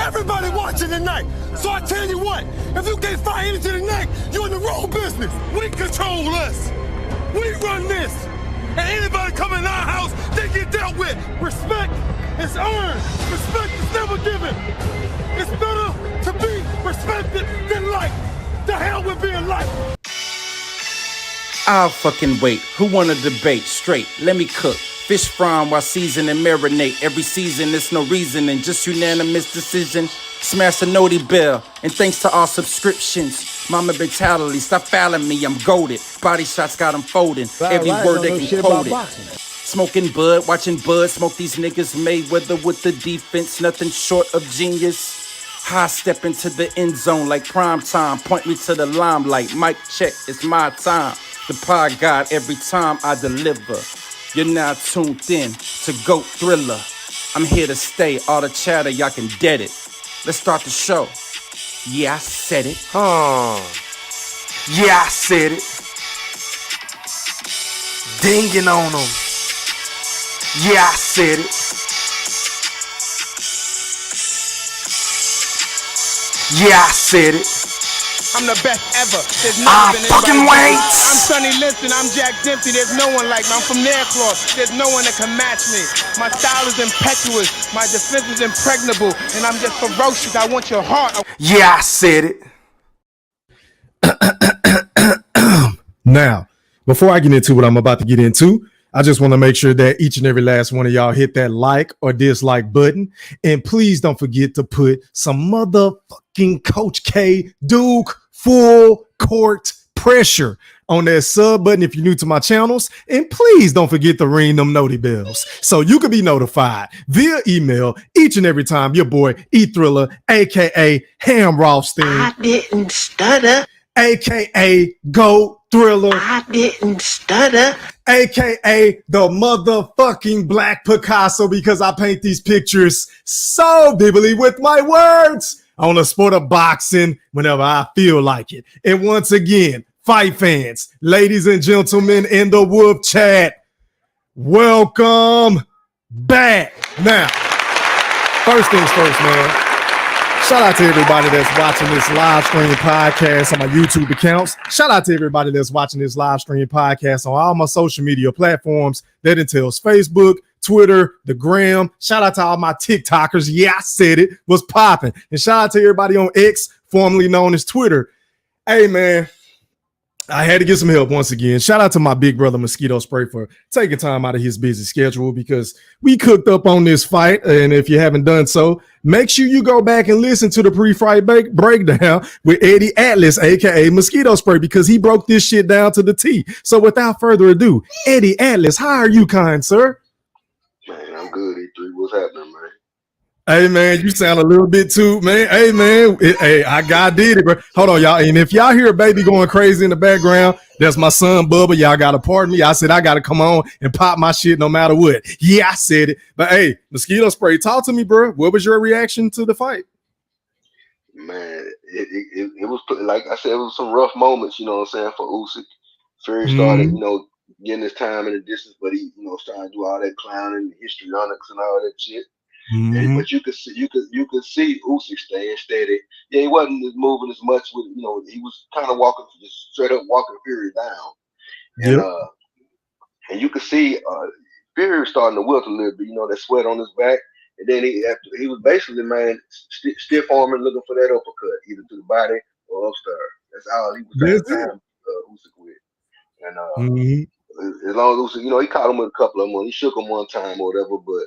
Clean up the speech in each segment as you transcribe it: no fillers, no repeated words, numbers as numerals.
Everybody watching tonight. So I tell you what, if you can't find energy tonight, you're in the wrong business. We control us. We run this. And anybody coming in our house, they get dealt with. Respect is earned. Respect is never given. It's better to be respected than liked. The hell with being liked. I'll fucking wait. Who wanna debate? Straight, let me cook. Fish frying while season and marinate. Every season, there's no reasoning, just unanimous decision. Smash the noti bell, and thanks to all subscriptions. Mama mentality, stop fouling me, I'm goated. Body shots got them folding. Every word they can quote it. Smoking bud, watching bud, smoke these niggas Mayweather with the defense, nothing short of genius. High step into the end zone like prime time. Point me to the limelight. Mic check, it's my time. The pod god every time I deliver. You're now tuned in to GOAT Thriller. I'm here to stay. All the chatter, y'all can dead it. Let's start the show. Yeah, I said it. Yeah, I said it. Dinging on them. Yeah, I said it. Yeah, I said it. I'm the best ever. There's never been fucking anybody. wait. I'm Sonny Liston. I'm Jack Dempsey. There's no one like me. I'm from Nairclaw. There's no one that can match me. My style is impetuous. My defense is impregnable. And I'm just ferocious. I want your heart. Yeah, I said it. Now, before I get into what I'm about to get into, I just want to make sure that each and every last one of y'all hit that like or dislike button. And please don't forget to put some motherfucking Coach K Duke full court pressure on that sub button if you're new to my channels. And please don't forget to ring them noti bells so you can be notified via email each and every time your boy E-Thriller, aka Ham Rothstein. I didn't stutter. AKA GOAT Thriller. I didn't stutter. AKA the motherfucking Black Picasso, because I paint these pictures so vividly with my words on the sport of boxing whenever I feel like it. And once again, fight fans, ladies and gentlemen in the Whoop chat, welcome back. Now, first things first, man. Shout out to everybody that's watching this live stream podcast on my YouTube accounts. Shout out to everybody that's watching this live stream podcast on all my social media platforms. That entails Facebook, Twitter, the Gram. Shout out to all my TikTokers. Yeah, I said it was popping. And shout out to everybody on X, formerly known as Twitter. Hey, man, I had to get some help once again. Shout out to my big brother Mosquito Spray for taking time out of his busy schedule, because we cooked up on this fight. And if you haven't done so, make sure you go back and listen to the pre-fight breakdown with Eddy Atlas, aka Mosquito Spray, because he broke this shit down to the T. So without further ado, Eddy Atlas, how are you, kind sir? Man, I'm good, E3. What's happening, man? Hey, man, you sound a little bit too, man. Hey, man, I God did it, bro. Hold on, y'all. And if y'all hear a baby going crazy in the background, that's my son, Bubba. Y'all got to pardon me. I said I got to come on and pop my shit no matter what. Yeah, I said it. But, hey, Mosquito Spray, talk to me, bro. What was your reaction to the fight? Man, it was, like I said, it was some rough moments, you know what I'm saying, for Usyk. Fury started, you know, getting his time in the distance, but he, you know, started to do all that clowning, histrionics and all that shit. But you could see Usyk staying steady. Yeah, he wasn't moving as much with, you know, he was kind of walking, just straight up walking Fury down. And you could see Fury starting to wilt a little bit, you know, that sweat on his back. And then he was basically, man, stiff arming, looking for that uppercut, either to the body or upstairs. That's all he was trying to time Usyk with. And as long as Usyk, you know, he caught him with a couple of them. He shook him one time or whatever, but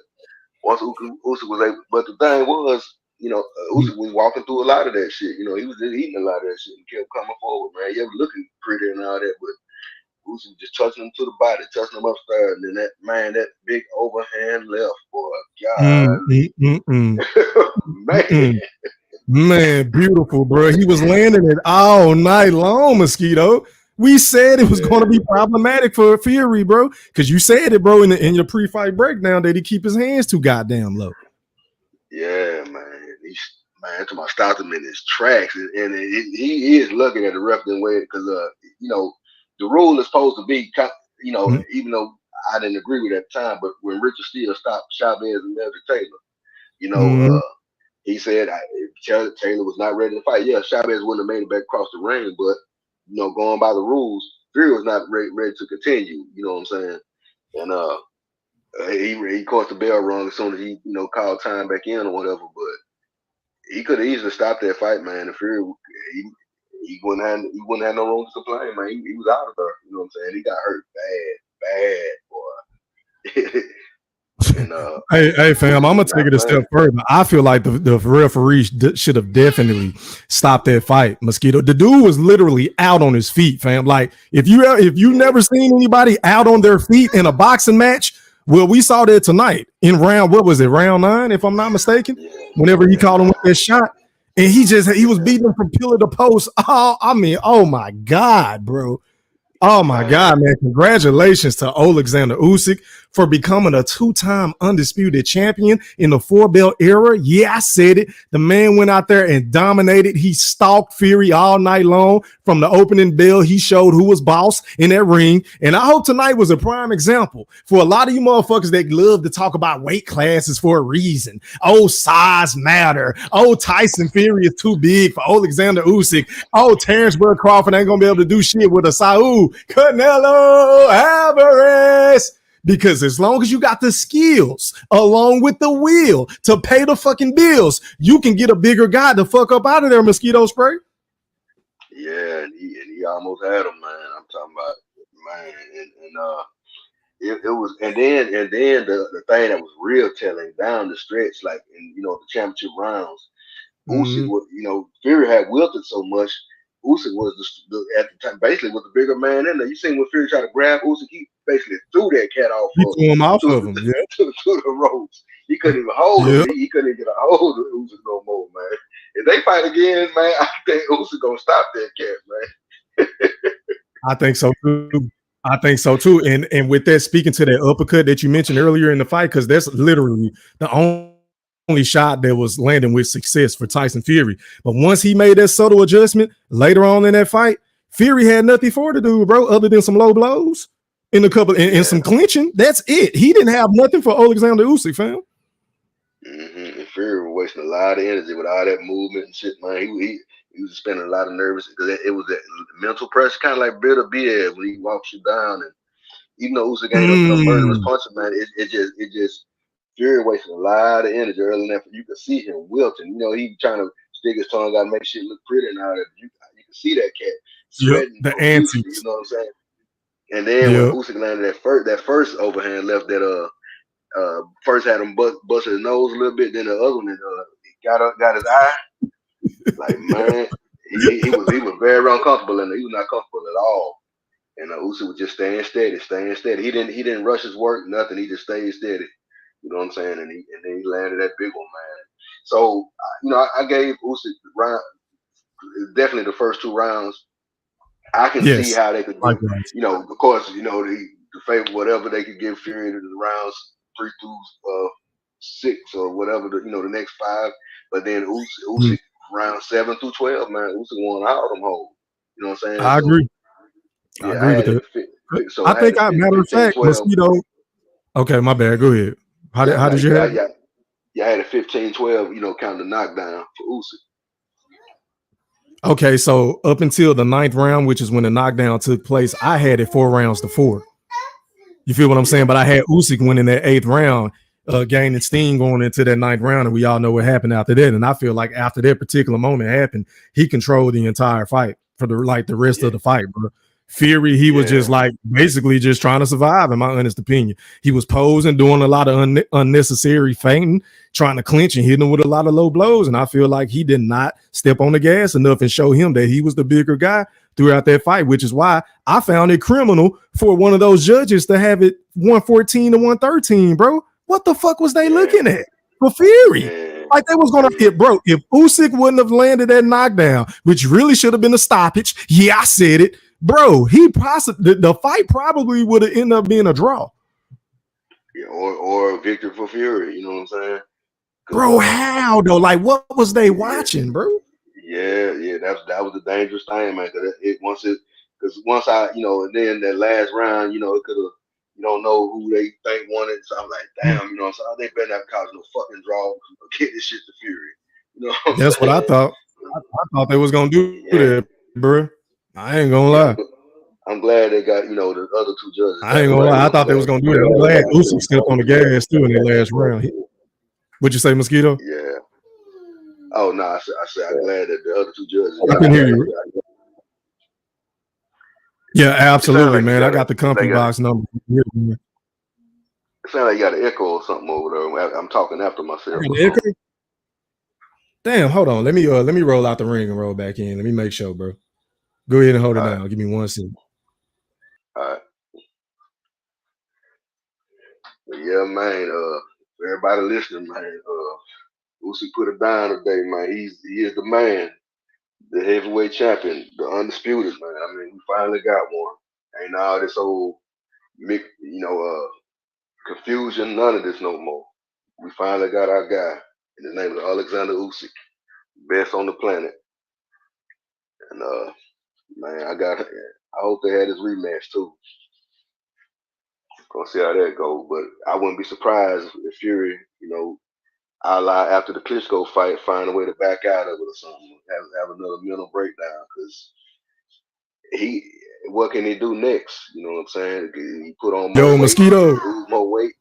once Usyk was able, but the thing was, you know, Usyk was walking through a lot of that shit. You know, he was eating a lot of that shit and kept coming forward, man. He was looking pretty and all that, but Usyk was just touching him to the body, touching him upstairs, and then that big overhand left, boy. God. Man, beautiful, bro. He was landing it all night long, Mosquito. We said it was going to be problematic for Fury, bro, because you said it, bro, in your pre-fight breakdown that he keep his hands too goddamn low. Yeah, man. Man, to my stopped him in his tracks, and he is looking at the ref in way, because you know, the rule is supposed to be, you know, even though I didn't agree with it at the time, but when Richard Steele stopped Chavez and Melvin Taylor, you know, he said Taylor was not ready to fight. Yeah, Chavez wouldn't have made it back across the ring, but going by the rules, Fury was not ready to continue. You know what I'm saying? And he caught the bell wrong as soon as he called time back in or whatever. But he could have easily stopped that fight, man. And Fury, he wouldn't have no room to complain, man. He was out of there. You know what I'm saying? He got hurt bad, boy. And hey, fam, I'm gonna take it a step further. I feel like the referee should have definitely stopped that fight. Mosquito, the dude was literally out on his feet, fam. Like if you never seen anybody out on their feet in a boxing match, well, we saw that tonight in round 9, if I'm not mistaken. Whenever he called him with that shot, and he was beating him from pillar to post. Oh my God, bro. Oh my God, man. Congratulations to Oleksandr Usyk for becoming a 2-time undisputed champion in the 4-belt era. Yeah, I said it. The man went out there and dominated. He stalked Fury all night long. From the opening bell, he showed who was boss in that ring. And I hope tonight was a prime example for a lot of you motherfuckers that love to talk about weight classes for a reason. Oh, size matter. Oh, Tyson Fury is too big for Oleksandr Usyk. Oh, Terrence Bud Crawford ain't going to be able to do shit with a Saul Canelo Alvarez. Because as long as you got the skills along with the will to pay the fucking bills, you can get a bigger guy to fuck up out of there, mosquito spray. Yeah, and he almost had him, man. I'm talking about, man, it was, and then the thing that was real telling down the stretch, like in the championship rounds, Usyk was, Fury had wilted so much. Usyk was at the time basically was the bigger man in there. You seen when Fury tried to grab Usyk, he basically threw that cat off. He threw him off of him, to the ropes. He couldn't even hold him. He couldn't even get a hold of Usyk no more, man. If they fight again, man, I think Usyk gonna stop that cat, man. I think so too. And with that, speaking to that uppercut that you mentioned earlier in the fight, because that's literally the only shot that was landing with success for Tyson Fury. But once he made that subtle adjustment later on in that fight, Fury had nothing for to do, bro, other than some low blows in a couple and some clinching. That's it. He didn't have nothing for Oleksandr Usyk, fam. And Fury was wasting a lot of energy with all that movement and shit, man. He was spending a lot of nervous because it was that mental pressure, kind of like Bitter Beard when he walks you down. And even though Usyk ain't a murderous puncher, man, it just Fury wasting a lot of energy early enough. You could see him wilting. He trying to stick his tongue out and make shit look pretty and all that. You can see that cat sweating. The antics. You know what I'm saying? And then when Usyk landed that first overhand left, that first had him bust his nose a little bit, then the other one got his eye. Like, man, he was very uncomfortable in there. He was not comfortable at all. And Usyk was just staying steady. He didn't rush his work, nothing. He just stayed steady. You know what I'm saying? And then he landed that big one, man. So I gave Usyk definitely the first 2 rounds. I can see how they could do, of course, the favor whatever they could give Fury to the rounds 3 through 6 or whatever the next 5. But then Usyk round 7 through 12, man, Usyk won all them holes. You know what I'm saying? I agree. I agree with that. So I think, matter of fact, 12. Mosquito. Okay, my bad. Go ahead. How did you have? Yeah, I had a 15-12, counting the knockdown for Usyk. Okay, so up until the 9th round, which is when the knockdown took place, I had it 4 rounds to 4. You feel what I'm saying? But I had Usyk winning that 8th round, gaining steam going into that 9th round, and we all know what happened after that. And I feel like after that particular moment happened, he controlled the entire fight for the rest of the fight, bro. Fury, he was just like basically just trying to survive, in my honest opinion. He was posing, doing a lot of unnecessary feinting, trying to clinch and hitting him with a lot of low blows. And I feel like he did not step on the gas enough and show him that he was the bigger guy throughout that fight, which is why I found it criminal for one of those judges to have it 114 to 113, bro. What the fuck was they looking at for Fury? Like they was gonna hit, bro. If Usyk wouldn't have landed that knockdown, which really should have been a stoppage, I said it. Bro, the fight probably would have ended up being a draw. Yeah, or a victory for Fury, you know what I'm saying? Bro, how though? Like, what was they watching, bro? Yeah, that was a dangerous thing, man. Because once I, and then that last round, it could have, you don't know who they think won it. So I'm like, damn, so they better not cause no fucking draw. Get this shit to Fury. You know what I'm That's what I saying? thought. I thought they was gonna do Yeah, that, bro. I ain't gonna yeah. lie. I'm glad they got the other two judges I got ain't it gonna right. lie. I I'm thought they was glad. gonna do that. I'm glad Usyk stepped on the gas too in that last round. What'd you say, Mosquito? Yeah. Oh no, I said I'm glad that the other two judges I got couldn't it hear right. you. Yeah, It sounds absolutely, like man. I got the comfy box number. it sounds like you got an echo or something over there. I'm talking after myself or Echo? something. Damn, hold on. Let me roll out the ring and roll back in. Let me make sure, bro. Go ahead and hold it All down. right, Give me 1 second. all right. But yeah, man. Everybody listening, man. Usyk put it down today, man. He is the man, the heavyweight champion, the undisputed, man. I mean, we finally got one. Ain't all this old, confusion. None of this no more. We finally got our guy. And his name is Oleksandr Usyk, best on the planet. And man, I hope they had his rematch too. Gonna see how that goes. But I wouldn't be surprised if Fury, a la after the Klitschko fight, find a way to back out of it or something. Have another mental breakdown because what can he do next? You know what I'm saying? He put on more Yo, weight, Mosquito. lose more weight.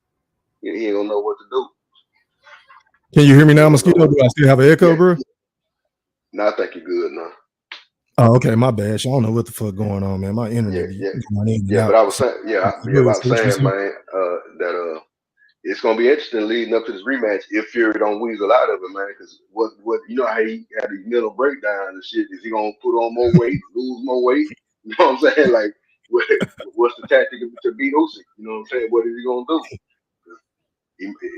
He ain't gonna know what to do. Can you hear me He now, ain't gonna know Mosquito? what. Do I still have an echo, Yeah. bro? No, I think you're good now. Oh, okay. My bad. I don't know what the fuck going on, man. My Yeah, internet be yeah, going in and yeah. But out. I was saying, Go but ahead, I say was what you saying, said. man, that it's gonna be interesting leading up to this rematch if Fury don't weasel out of it, man. Because what you know how he had these mental breakdowns and shit. Is he gonna put on more weight, lose more weight? You know what I'm saying? Like, what's the tactic to beat Usyk? You know what I'm saying? What is he gonna do?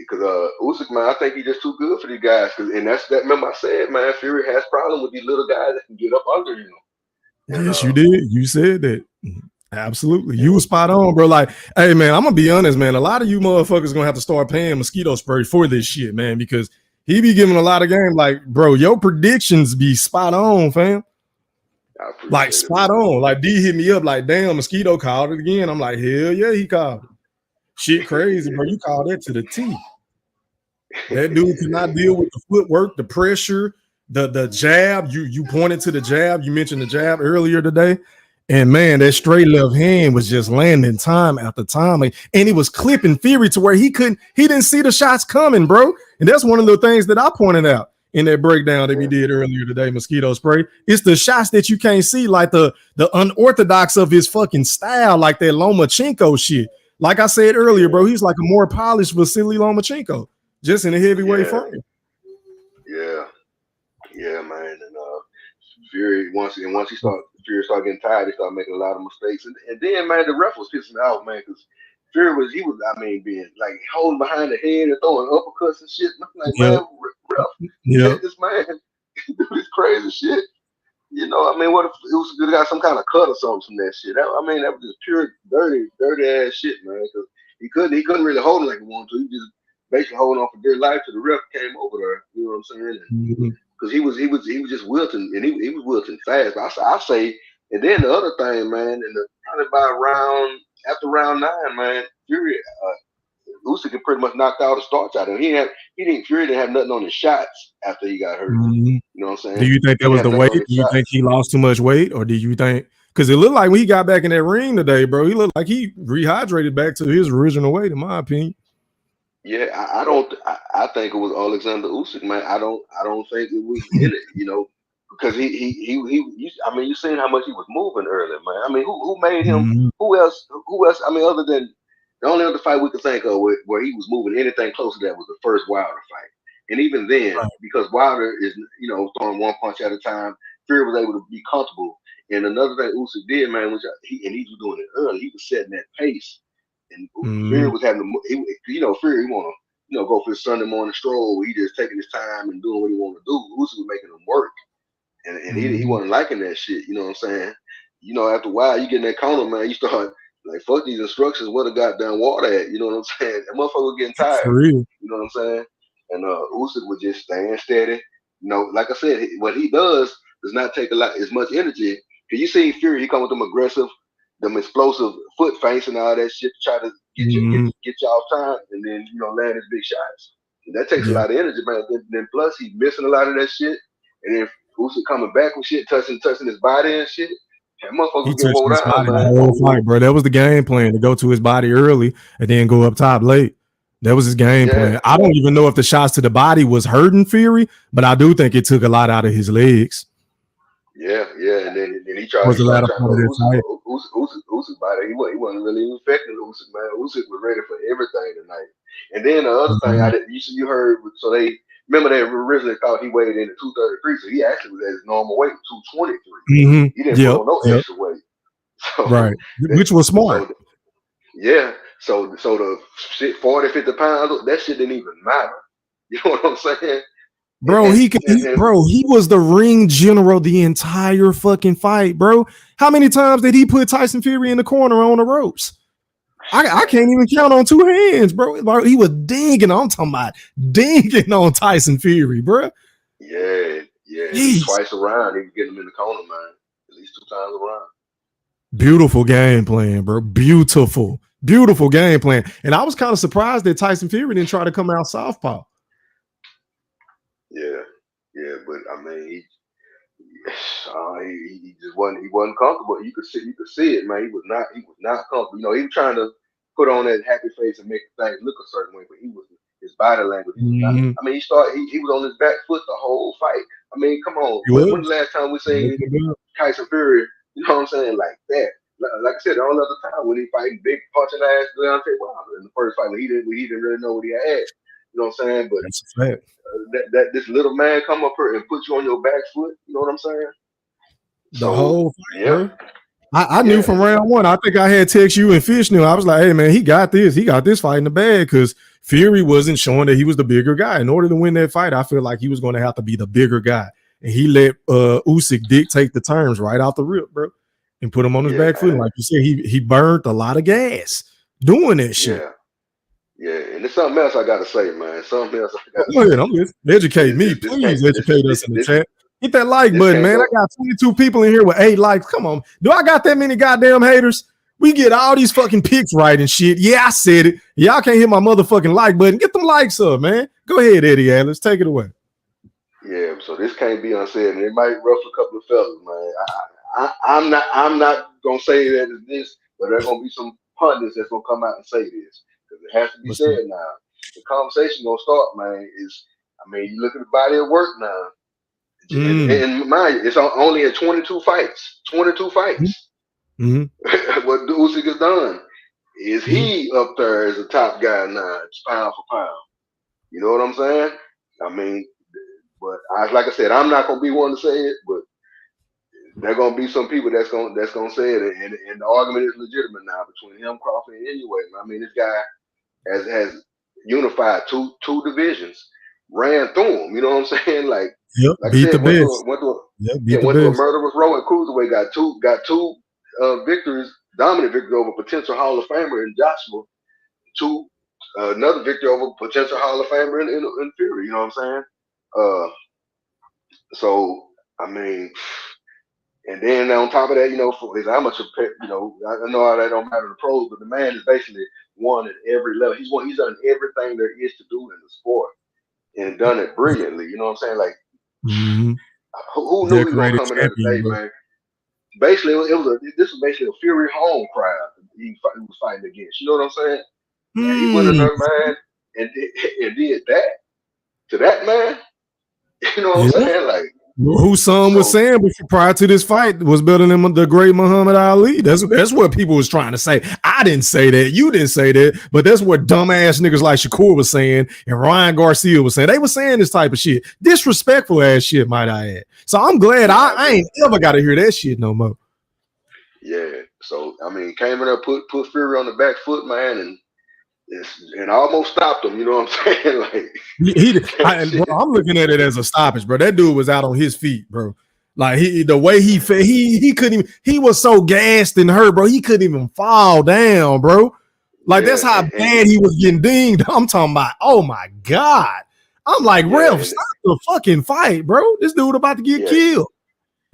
Because Usyk, man, I think he's just too good for these guys. And that's that. Remember, I said, man, Fury has problem with these little guys that can get up under him. And Yes, you did. You said that. Absolutely. You were spot on, bro. Like, hey, man, I'm going to be honest, man. A lot of you motherfuckers going to have to start paying mosquito spray for this shit, man, because he be giving a lot of game. Like, bro, your predictions be spot on, fam. I appreciate Like, it, spot man. on. Like, D hit me up like, damn, mosquito called it again. I'm like, hell yeah, he called it. Shit crazy, bro. You called that to the T. That dude cannot deal with the footwork, the pressure, the jab. You pointed to the jab. You mentioned the jab earlier today. And man, that straight left hand was just landing time after time. And he was clipping Fury to where he didn't see the shots coming, bro. And that's one of the things that I pointed out in that breakdown that we did earlier today, mosquito spray. It's the shots that you can't see, like the unorthodox of his fucking style, like that Lomachenko shit. Like I said earlier, bro, he's like a more polished Vasily Lomachenko, just in a heavyweight frame. Yeah, man. And Fury Fury start getting tired, he start making a lot of mistakes. And then, man, the ref was pissing me out, man, because Fury was being like holding behind the head and throwing uppercuts and shit. And I'm like, Yep. man, ref, Yep. let this man do this crazy shit. What if it was got some kind of cut or something from that shit? That was just pure dirty ass shit, man. Because he couldn't really hold it like he wanted to. He just basically holding on for dear life till the ref came over there. You know what I'm saying? Mm-hmm. Because he was just wilting, and he was wilting fast. But I say, and then the other thing, man, probably by after round 9, man, Fury Usyk had pretty much knocked all the starts out of him. Fury didn't have nothing on his shots after he got hurt. Mm-hmm. You know what I'm saying? Do you think that was the weight? Do you think he lost too much weight, or do you think because it looked like when he got back in that ring today, bro, he looked like he rehydrated back to his original weight, in my opinion. Yeah, I think it was Oleksandr Usyk, man. I don't think it was in it, because you seen how much he was moving earlier, man. I mean, who made him? Mm-hmm. Who else? I mean, other than the only other fight we could think of where he was moving anything close to that was the first Wilder fight, and even then, because Wilder is throwing one punch at a time, Fury was able to be comfortable. And another thing Usyk did, man, which he was doing it early, he was setting that pace. And Fury was having Fury, he want to, go for his Sunday morning stroll. He just taking his time and doing what he want to do. Usyk was making him work, and he wasn't liking that shit. You know what I'm saying? After a while, you get in that corner, man. You start like, fuck these instructions. What a goddamn water at? You know what I'm saying? That motherfucker was getting tired. For real. You know what I'm saying? And Usyk was just staying steady. Like I said, what he does not take as much energy. Cause you see Fury, he come with them aggressive, them explosive foot feints and all that shit to try to get you off time, and then land his big shots. That takes a lot of energy, man. Then plus he's missing a lot of that shit, and then Usyk coming back with shit, touching his body and shit. That He motherfucker get touched wore his down, body the man. whole fight, bro. That was the game plan, to go to his body early and then go up top late. That was his game plan. I don't even know if the shots to the body was hurting Fury, but I do think it took a lot out of his legs. Yeah, and then he tried Was to the latter go part of that fight. Usyk body. He wasn't really even affecting Usyk, man. Usyk was ready for everything tonight. And then the other thing you heard, so they remember they originally thought he weighed in at 233, so he actually was at his normal weight, 223. He didn't put on no extra weight. So, right, which was smart. So the shit 40, 50 pounds, that shit didn't even matter. You know what I'm saying? Bro, he was the ring general the entire fucking fight, bro. How many times did he put Tyson Fury in the corner on the ropes? I can't even count on two hands, bro. He was dinging. I'm talking about dinging on Tyson Fury, bro. Yeah. Twice around, he was getting him in the corner, man. At least 2 times around. Beautiful game plan, bro. Beautiful game plan. And I was kind of surprised that Tyson Fury didn't try to come out southpaw. Yeah, but I mean, he just wasn't comfortable. You could see it, man. He was not comfortable. You know, he was trying to put on that happy face and make things look a certain way, but his body language was not. I mean, he was on his back foot the whole fight. I mean, come on. When the last time we seen Tyson Fury, you know what I'm saying, like that? Like I said, the only other time when he fighting big punching ass Deontay Wilder in the first fight when he didn't really know what he had. You know what I'm saying? But that's a fact. That this little man come up here and put you on your back foot. You know what I'm saying? The whole fight, bro. I knew from round one. I think I had text you and Fish knew. I was like, hey man, he got this. He got this fight in the bag because Fury wasn't showing that he was the bigger guy. In order to win that fight, I feel like he was going to have to be the bigger guy. And he let Usyk dictate the terms right out the rip, bro, and put him on his back foot. And like you said, he burned a lot of gas doing that shit. Yeah, and there's something else I gotta say, man. Something else I gotta say. Go ahead, I'm listening. Educate me. Please educate us in the chat. Hit that like button, man. I got 22 people in here with 8 likes. Come on. Do I got that many goddamn haters? We get all these fucking picks right and shit. Yeah, I said it. Y'all can't hit my motherfucking like button. Get them likes up, man. Go ahead, Eddie Atlas. Take it away. Yeah, so this can't be unsaid, and it might ruffle a couple of fellas, man. I'm not gonna say that it's this, but there's gonna be some pundits that's gonna come out and say this. Because it has to be said now. The conversation gonna start, man. You look at the body of work now. And mind you, it's only at 22 fights. 22 fights. What Usyk has done is he up there as a top guy now, pound for pound. You know what I'm saying? I mean, but like I said, I'm not gonna be one to say it, but there gonna be some people that's gonna say it, and the argument is legitimate now between him, Crawford, and anyway. I mean, this guy has unified two divisions, ran through them. You know what I'm saying? Like beat the best. Went to a murderous row at cruiserweight. Got two victories, dominant victory over potential Hall of Famer in Joshua. Another victory over potential Hall of Famer in Fury. You know what I'm saying? So I mean. And then on top of that, for his amateur, I know how that don't matter to the pros, but the man is basically won at every level. He's done everything there is to do in the sport and done it brilliantly. You know what I'm saying? Like, who knew he was going to come in there today, man? Basically, this was basically a Fury home crowd he was fighting against. You know what I'm saying? And he went in there, man, and did that to that man. You know what I'm saying? Like, whose son was saying prior to this fight was better than the great Muhammad Ali. That's what people was trying to say. I didn't say that. You didn't say that. But that's what dumbass niggas like Shakur was saying and Ryan Garcia was saying. They were saying this type of shit. Disrespectful ass shit, might I add. So I'm glad I ain't ever got to hear that shit no more. Yeah. So, I mean, came in there, put Fury on the back foot, man, and almost stopped him. You know what I'm saying? Like, bro, I'm looking at it as a stoppage, bro. That dude was out on his feet, bro. Like the way he fed, he couldn't even. He was so gassed and hurt, bro. He couldn't even fall down, bro. Like that's how bad he was getting dinged. I'm talking about. Oh my god. I'm like, ref, stop the fucking fight, bro. This dude about to get killed,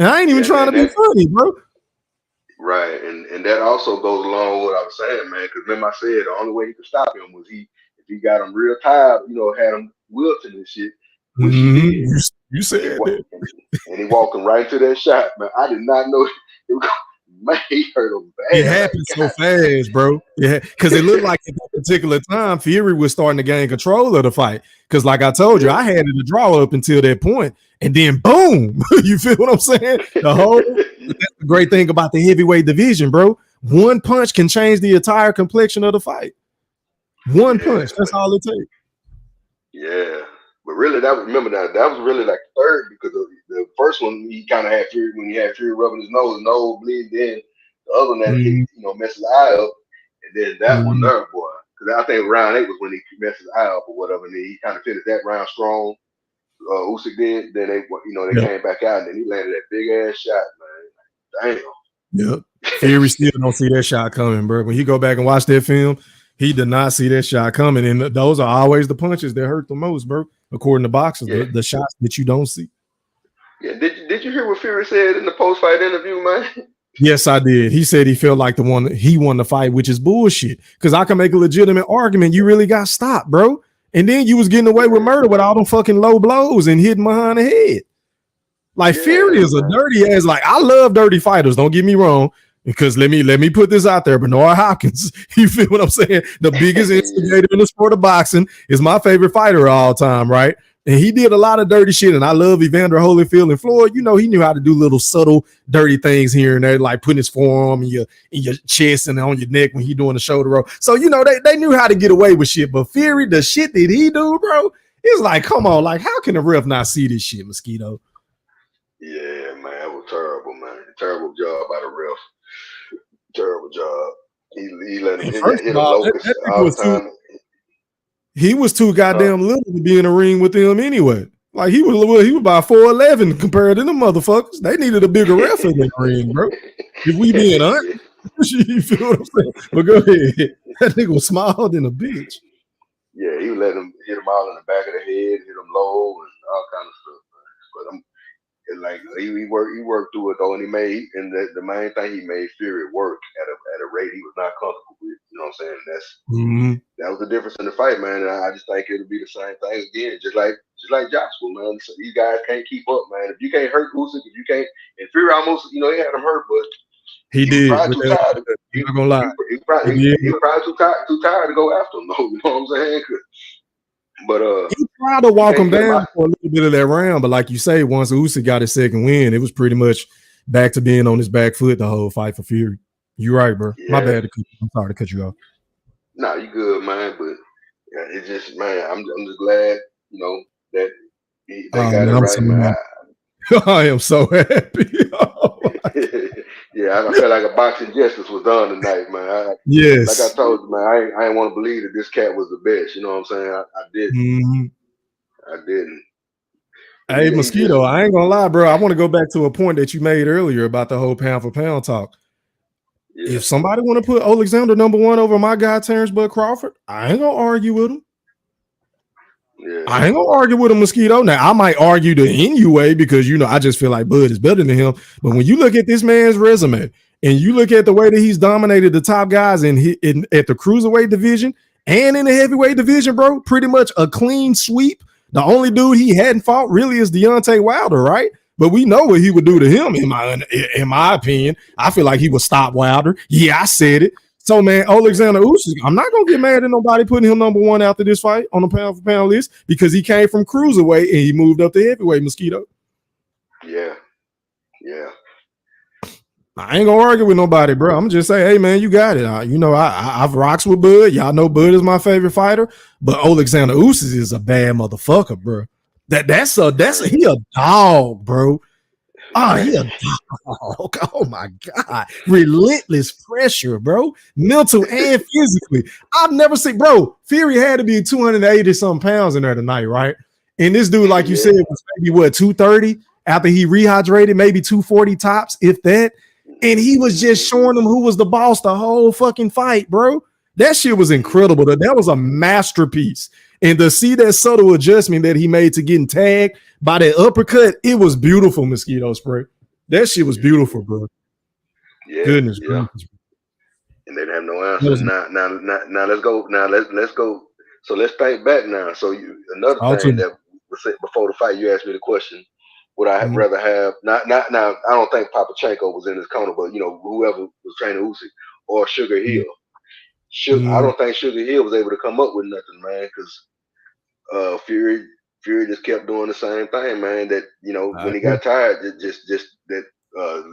and I ain't even trying to be funny, bro. Right, and that also goes along with what I was saying, man. Because remember, I said the only way he could stop him was if if he got him real tired, had him wilting and shit, which he Mm-hmm. did. You said that. And he walking right into that shot, man. I did not know it was, man, he hurt him bad. It happened so fast, bro. Yeah, because it looked like at that particular time, Fury was starting to gain control of the fight. Because, like I told you, I had it a draw up until that point, and then boom, you feel what I'm saying? That's the great thing about the heavyweight division, bro. One punch can change the entire complexion of the fight. One punch, that's all it takes. Yeah. But really, that was really like the third, because the first one he kind of had Fury when he had Fury rubbing his nose bleeding. Then the other one that he messed his eye up, and then that one there, boy. Because I think round 8 was when he messed his eye up or whatever, and then he kind of finished that round strong. Usyk did. Then they came back out, and then he landed that big ass shot, man. Damn. Yep. Fury still don't see that shot coming, bro. When you go back and watch that film, he did not see that shot coming, and those are always the punches that hurt the most, bro. According to boxers, the shots that you don't see. Yeah, did you hear what Fury said in the post-fight interview, man? Yes, I did. He said he felt like he won the fight, which is bullshit. Because I can make a legitimate argument. You really got stopped, bro. And then you was getting away with murder with all them fucking low blows and hitting behind the head. Like Fury is a dirty ass. Like, I love dirty fighters. Don't get me wrong. Because let me put this out there. Bernard Hopkins, you feel what I'm saying? The biggest instigator in the sport of boxing is my favorite fighter of all time, right? And he did a lot of dirty shit. And I love Evander Holyfield and Floyd. He knew how to do little subtle dirty things here and there, like putting his forearm in your chest and on your neck when he doing the shoulder roll. So they knew how to get away with shit. But Fury, the shit that he do, bro, it's like, come on, like how can a ref not see this shit, Mosquito? Yeah, man, that was terrible, man. Terrible job by the ref. Terrible job. He let him hit him locust all the time. He was too goddamn little to be in a ring with them anyway. Like he was about 4'11" compared to them motherfuckers. They needed a bigger ref in the ring, bro. If we being honest, you feel what I'm saying? But go ahead. That nigga was smaller than a bitch. Yeah, he would let him hit him all in the back of the head, hit him low, and all kind of stuff. Man. But he worked through it though, and the main thing, he made Fury work at a rate he was not comfortable with. You know what I'm saying? And that was the difference in the fight, man. And I just think it'll be the same thing again, just like Joshua, man. So these guys can't keep up, man. If you can't hurt Usyk, and Fury almost, he had him hurt, but he did. Probably too tired. I'm not gonna lie. He was probably too tired to go after him, though. You know what I'm saying? But he tried to walk him down for a little bit of that round, but like you say, once Usyk got his second win, it was pretty much back to being on his back foot the whole fight for Fury. You're right, bro. Yeah. My bad. I'm sorry to cut you off. No, you good, man. But yeah, it's just, man, I'm just glad, that they got it right, man. I am so happy. Yeah, I felt like a boxing justice was done tonight, man. Yes. Like I told you, man, I didn't want to believe that this cat was the best. You know what I'm saying? I didn't. I didn't. Hey, Mosquito, I ain't gonna lie, bro. I want to go back to a point that you made earlier about the whole pound for pound talk. Yeah. If somebody want to put Oleksandr #1 over my guy Terrence Bud Crawford, I ain't gonna argue with him. Yeah. I ain't gonna argue with a Mosquito. Now I might argue the NUA because I just feel like Bud is better than him. But when you look at this man's resume and you look at the way that he's dominated the top guys at the cruiserweight division and in the heavyweight division, bro, pretty much a clean sweep. The only dude he hadn't fought really is Deontay Wilder, right? But we know what he would do to him. In my opinion, I feel like he would stop Wilder. Yeah, I said it. So, man, Oleksandr Usyk, I'm not going to get mad at nobody putting him #1 after this fight on the pound-for-pound list because he came from cruiserweight and he moved up to heavyweight, Mosquito. Yeah. I ain't going to argue with nobody, bro. I'm going to just say, hey, man, you got it. I've rocks with Bud. Y'all know Bud is my favorite fighter, but Oleksandr Usyk is a bad motherfucker, bro. He a dog, bro. Oh, he a dog. Oh, my God. Relentless pressure, bro. Mental and physically. I've never seen, bro, Fury had to be 280-something pounds in there tonight, right? And this dude, like you said, was maybe, 230 after he rehydrated, maybe 240 tops, if that. And he was just showing them who was the boss the whole fucking fight, bro. That shit was incredible. That was a masterpiece. And to see that subtle adjustment that he made to getting tagged by that uppercut, it was beautiful, Mosquito Spray. That shit was beautiful, bro. Yeah. Goodness gracious. And they didn't have no answers. Now let's go. Now let's go. So let's think back now. So another Talk to thing me. that was said before the fight, you asked me the question: would I Mhm. rather have not now? I don't think Papachenko was in his corner, but whoever was training Usyk or Sugar Hill. I Mhm. don't think Sugar Hill was able to come up with nothing, man, because Fury just kept doing the same thing, man. That I when he agree. got tired, just that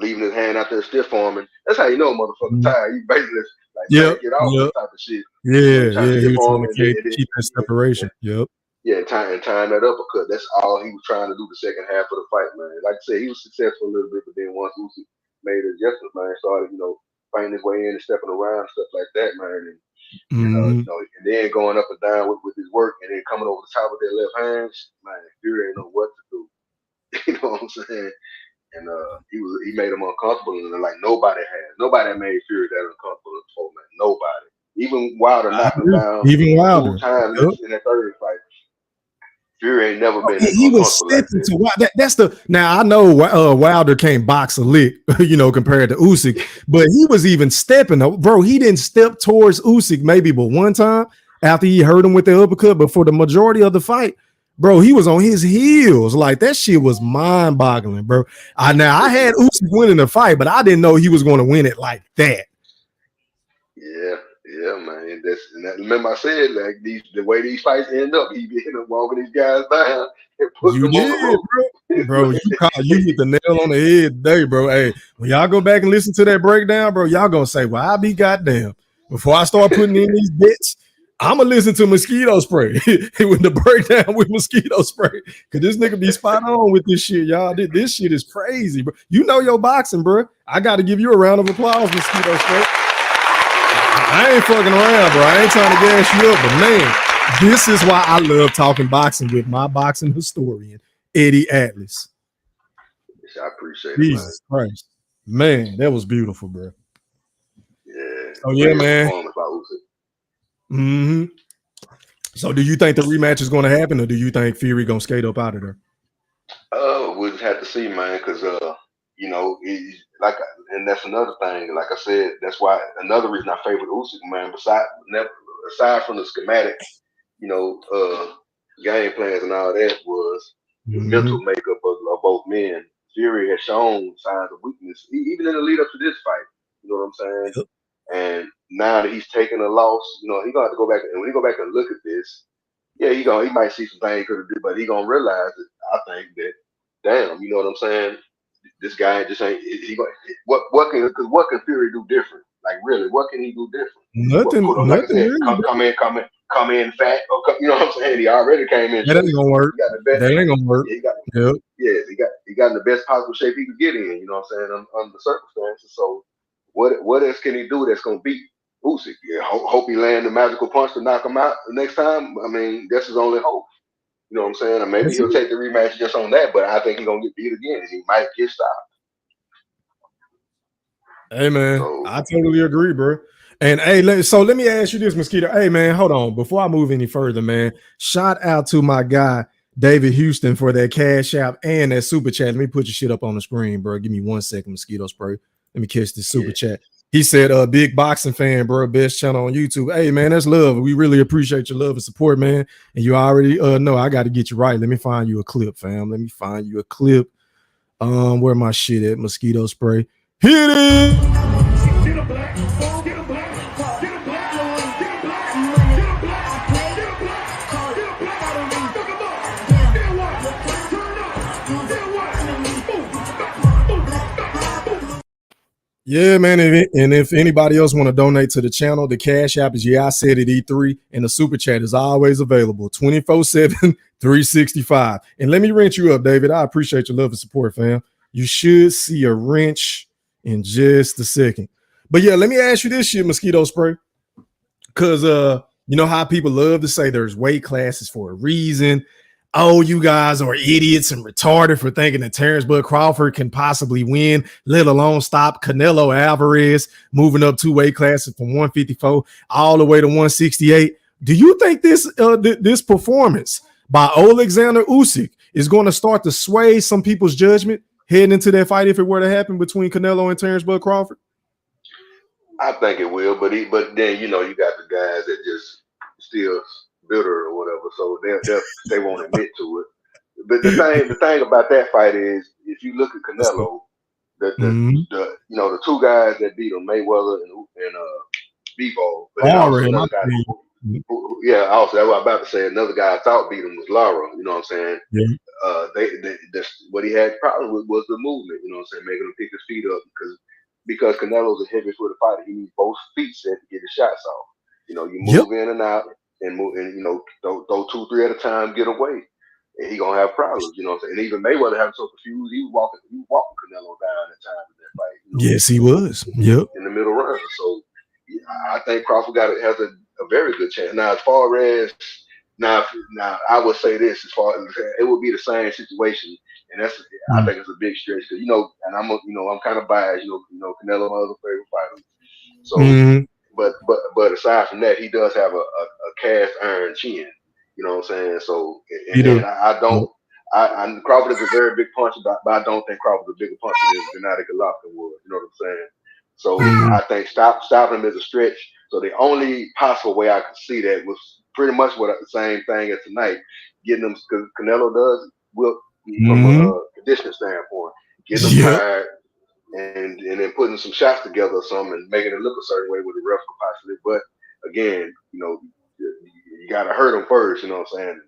leaving his hand out there stiff arming. That's how you know a motherfucker Mhm. tired. You basically just, like, Yep. man, get off me Yep. type of shit. Yeah. Trying to Yeah. He stiff was trying arm to and then, keep that separation. Yep. yeah, and time that uppercut. That's all he was trying to do the second half of the fight, man. Like I said, he was successful a little bit, but then once Usyk made his adjustments, man, started fighting his way in and stepping around stuff like that, man. Mhm. And then going up and down with his work, and then coming over the top of their left hands, man, Fury ain't know what to do. You know what I'm saying? And he made him uncomfortable, and like nobody made Fury that uncomfortable before, man. Nobody. Even Wilder I knocked him agree. down Even two Wilder. times Yep. in that third fight. Fury ain't never been He was uncomfortable like stepping that. to that's the now I know Wilder can't box a lick, compared to Usyk, but he was even stepping, bro. He didn't step towards Usyk maybe but one time after he hurt him with the uppercut, but for the majority of the fight, bro, he was on his heels. Like that shit was mind-boggling, bro. I had Usyk winning the fight, but I didn't know he was going to win it like that. Yeah, man. Remember I said, like, the way these fights end up, he be walking these guys down and putting You them on the did, rope. bro. You hit the nail on the head today, bro. Hey, when y'all go back and listen to that breakdown, bro, y'all gonna say, "Well, I be goddamn." Before I start putting in these bets, I'm gonna listen to mosquito spray with the breakdown with mosquito spray, cause this nigga be spot on with this shit, y'all. This shit is crazy, bro. You know your boxing, bro. I got to give you a round of applause, mosquito spray. I ain't fucking around, bro. I ain't trying to gas you up, but man, this is why I love talking boxing with my boxing historian, Eddy Atlas. I appreciate it, man. Jesus Christ. Man, that was beautiful, bro. Yeah, Oh, yeah, greatest man. performance by Usyk. Mm-hmm. So do you think the rematch is going to happen, or do you think Fury going to skate up out of there? We'll just have to see, man, because and that's another thing. Like I said, that's why another reason I favor Usyk, man. Aside from the schematic, you know, uh, game plans and all that, was the Mm-hmm. mental makeup of both men. Fury has shown signs of weakness, even in the lead up to this fight. You know what I'm saying? Yep. And now that he's taken a loss, he's gonna have to go back, and when he go back and look at this, yeah, he might see some things he could have did, but he gonna realize that, I think, that, damn, you know what I'm saying? This guy just ain't he going what can Fury do different? Like, really, what can he do different? What Nothing, put him, like I nothing said, really, bro. come in fat, or you know what I'm saying? He already came in That ain't shape. gonna work. He got the best. That ain't gonna work. Yeah, he got Yep. he got in the best possible shape he could get in. You know what I'm saying? Under the circumstances. So what else can he do that's gonna beat Usyk? Yeah, hope he land the magical punch to knock him out the next time. I mean, that's his only hope. You know what I'm saying? Or maybe That's he'll it. take the rematch just on that, but I think he's gonna get beat again, and he might get stopped. Hey, man, So I totally agree, bro. And hey, so let me ask you this, Mosquito. Hey, man, hold on. Before I move any further, man, shout out to my guy, David Houston, for that cash app and that super chat. Let me put your shit up on the screen, bro. Give me 1 second, Mosquito Spray. Let me catch this super yeah, chat. He said, big boxing fan, bro, best channel on YouTube. Hey, man, that's love. We really appreciate your love and support, man. And you already know I got to get you right. Let me find you a clip, fam. Let me find you a clip. Where my shit at? Mosquito Spray. Hit it. Yeah, man. And if anybody else want to donate to the channel, the cash app is I said it E3, and the super chat is always available 24/7, 365. And let me wrench you up, David. I appreciate your love and support, fam. You should see a wrench in just a second. But yeah, let me ask you this shit, Mosquito Spray. Because you know how people love to say there's weight classes for a reason. Oh, you guys are idiots and retarded for thinking that Terrence Bud Crawford can possibly win, let alone stop Canelo Alvarez moving up 2 weight classes from 154 all the way to 168. Do you think this this performance by Oleksandr Usyk is going to start to sway some people's judgment heading into that fight if it were to happen between Canelo and Terrence Bud Crawford? I think it will, but then you got the guys that just still bitter or whatever, so they won't admit to it. But the thing about that fight is, if you look at Canelo, the two guys that beat him, Mayweather and Bebo, but then also another guy. Yeah, also that's what I'm about to say. Another guy I thought beat him was Lara. You know what I'm saying? Yeah. What he had problem with was the movement. You know what I'm saying? Making him pick his feet up because Canelo's a heavy-footed fighter. He needs both feet set to get his shots off. You know, you move in and out and move, and you know, throw 2-3 at a time, get away, and he gonna have problems. You know what I'm saying? And even Mayweather had him so confused, he was walking Canelo down at times in that fight. You know, yes, he was. Yep. In the middle round. So I think Crawford has a very good chance. Now, as far as now, I would say this: as far as it would be the same situation, and that's I think it's a big stretch because and I'm kind of biased. You know, Canelo my other favorite fighter. So, but aside from that, he does have a cast iron chin. You know what I'm saying? So, and then I don't. Crawford is a very big puncher, but I don't think Crawford's a bigger puncher than Gennady Golovkin was. You know what I'm saying? So I think stopping him is a stretch. So the only possible way I could see that was pretty much the same thing as tonight, getting them because Canelo does from a conditioning standpoint, getting them tired and then putting some shots together or something and making it look a certain way with the ref capacity. But again, you got to hurt them first. You know what I'm saying?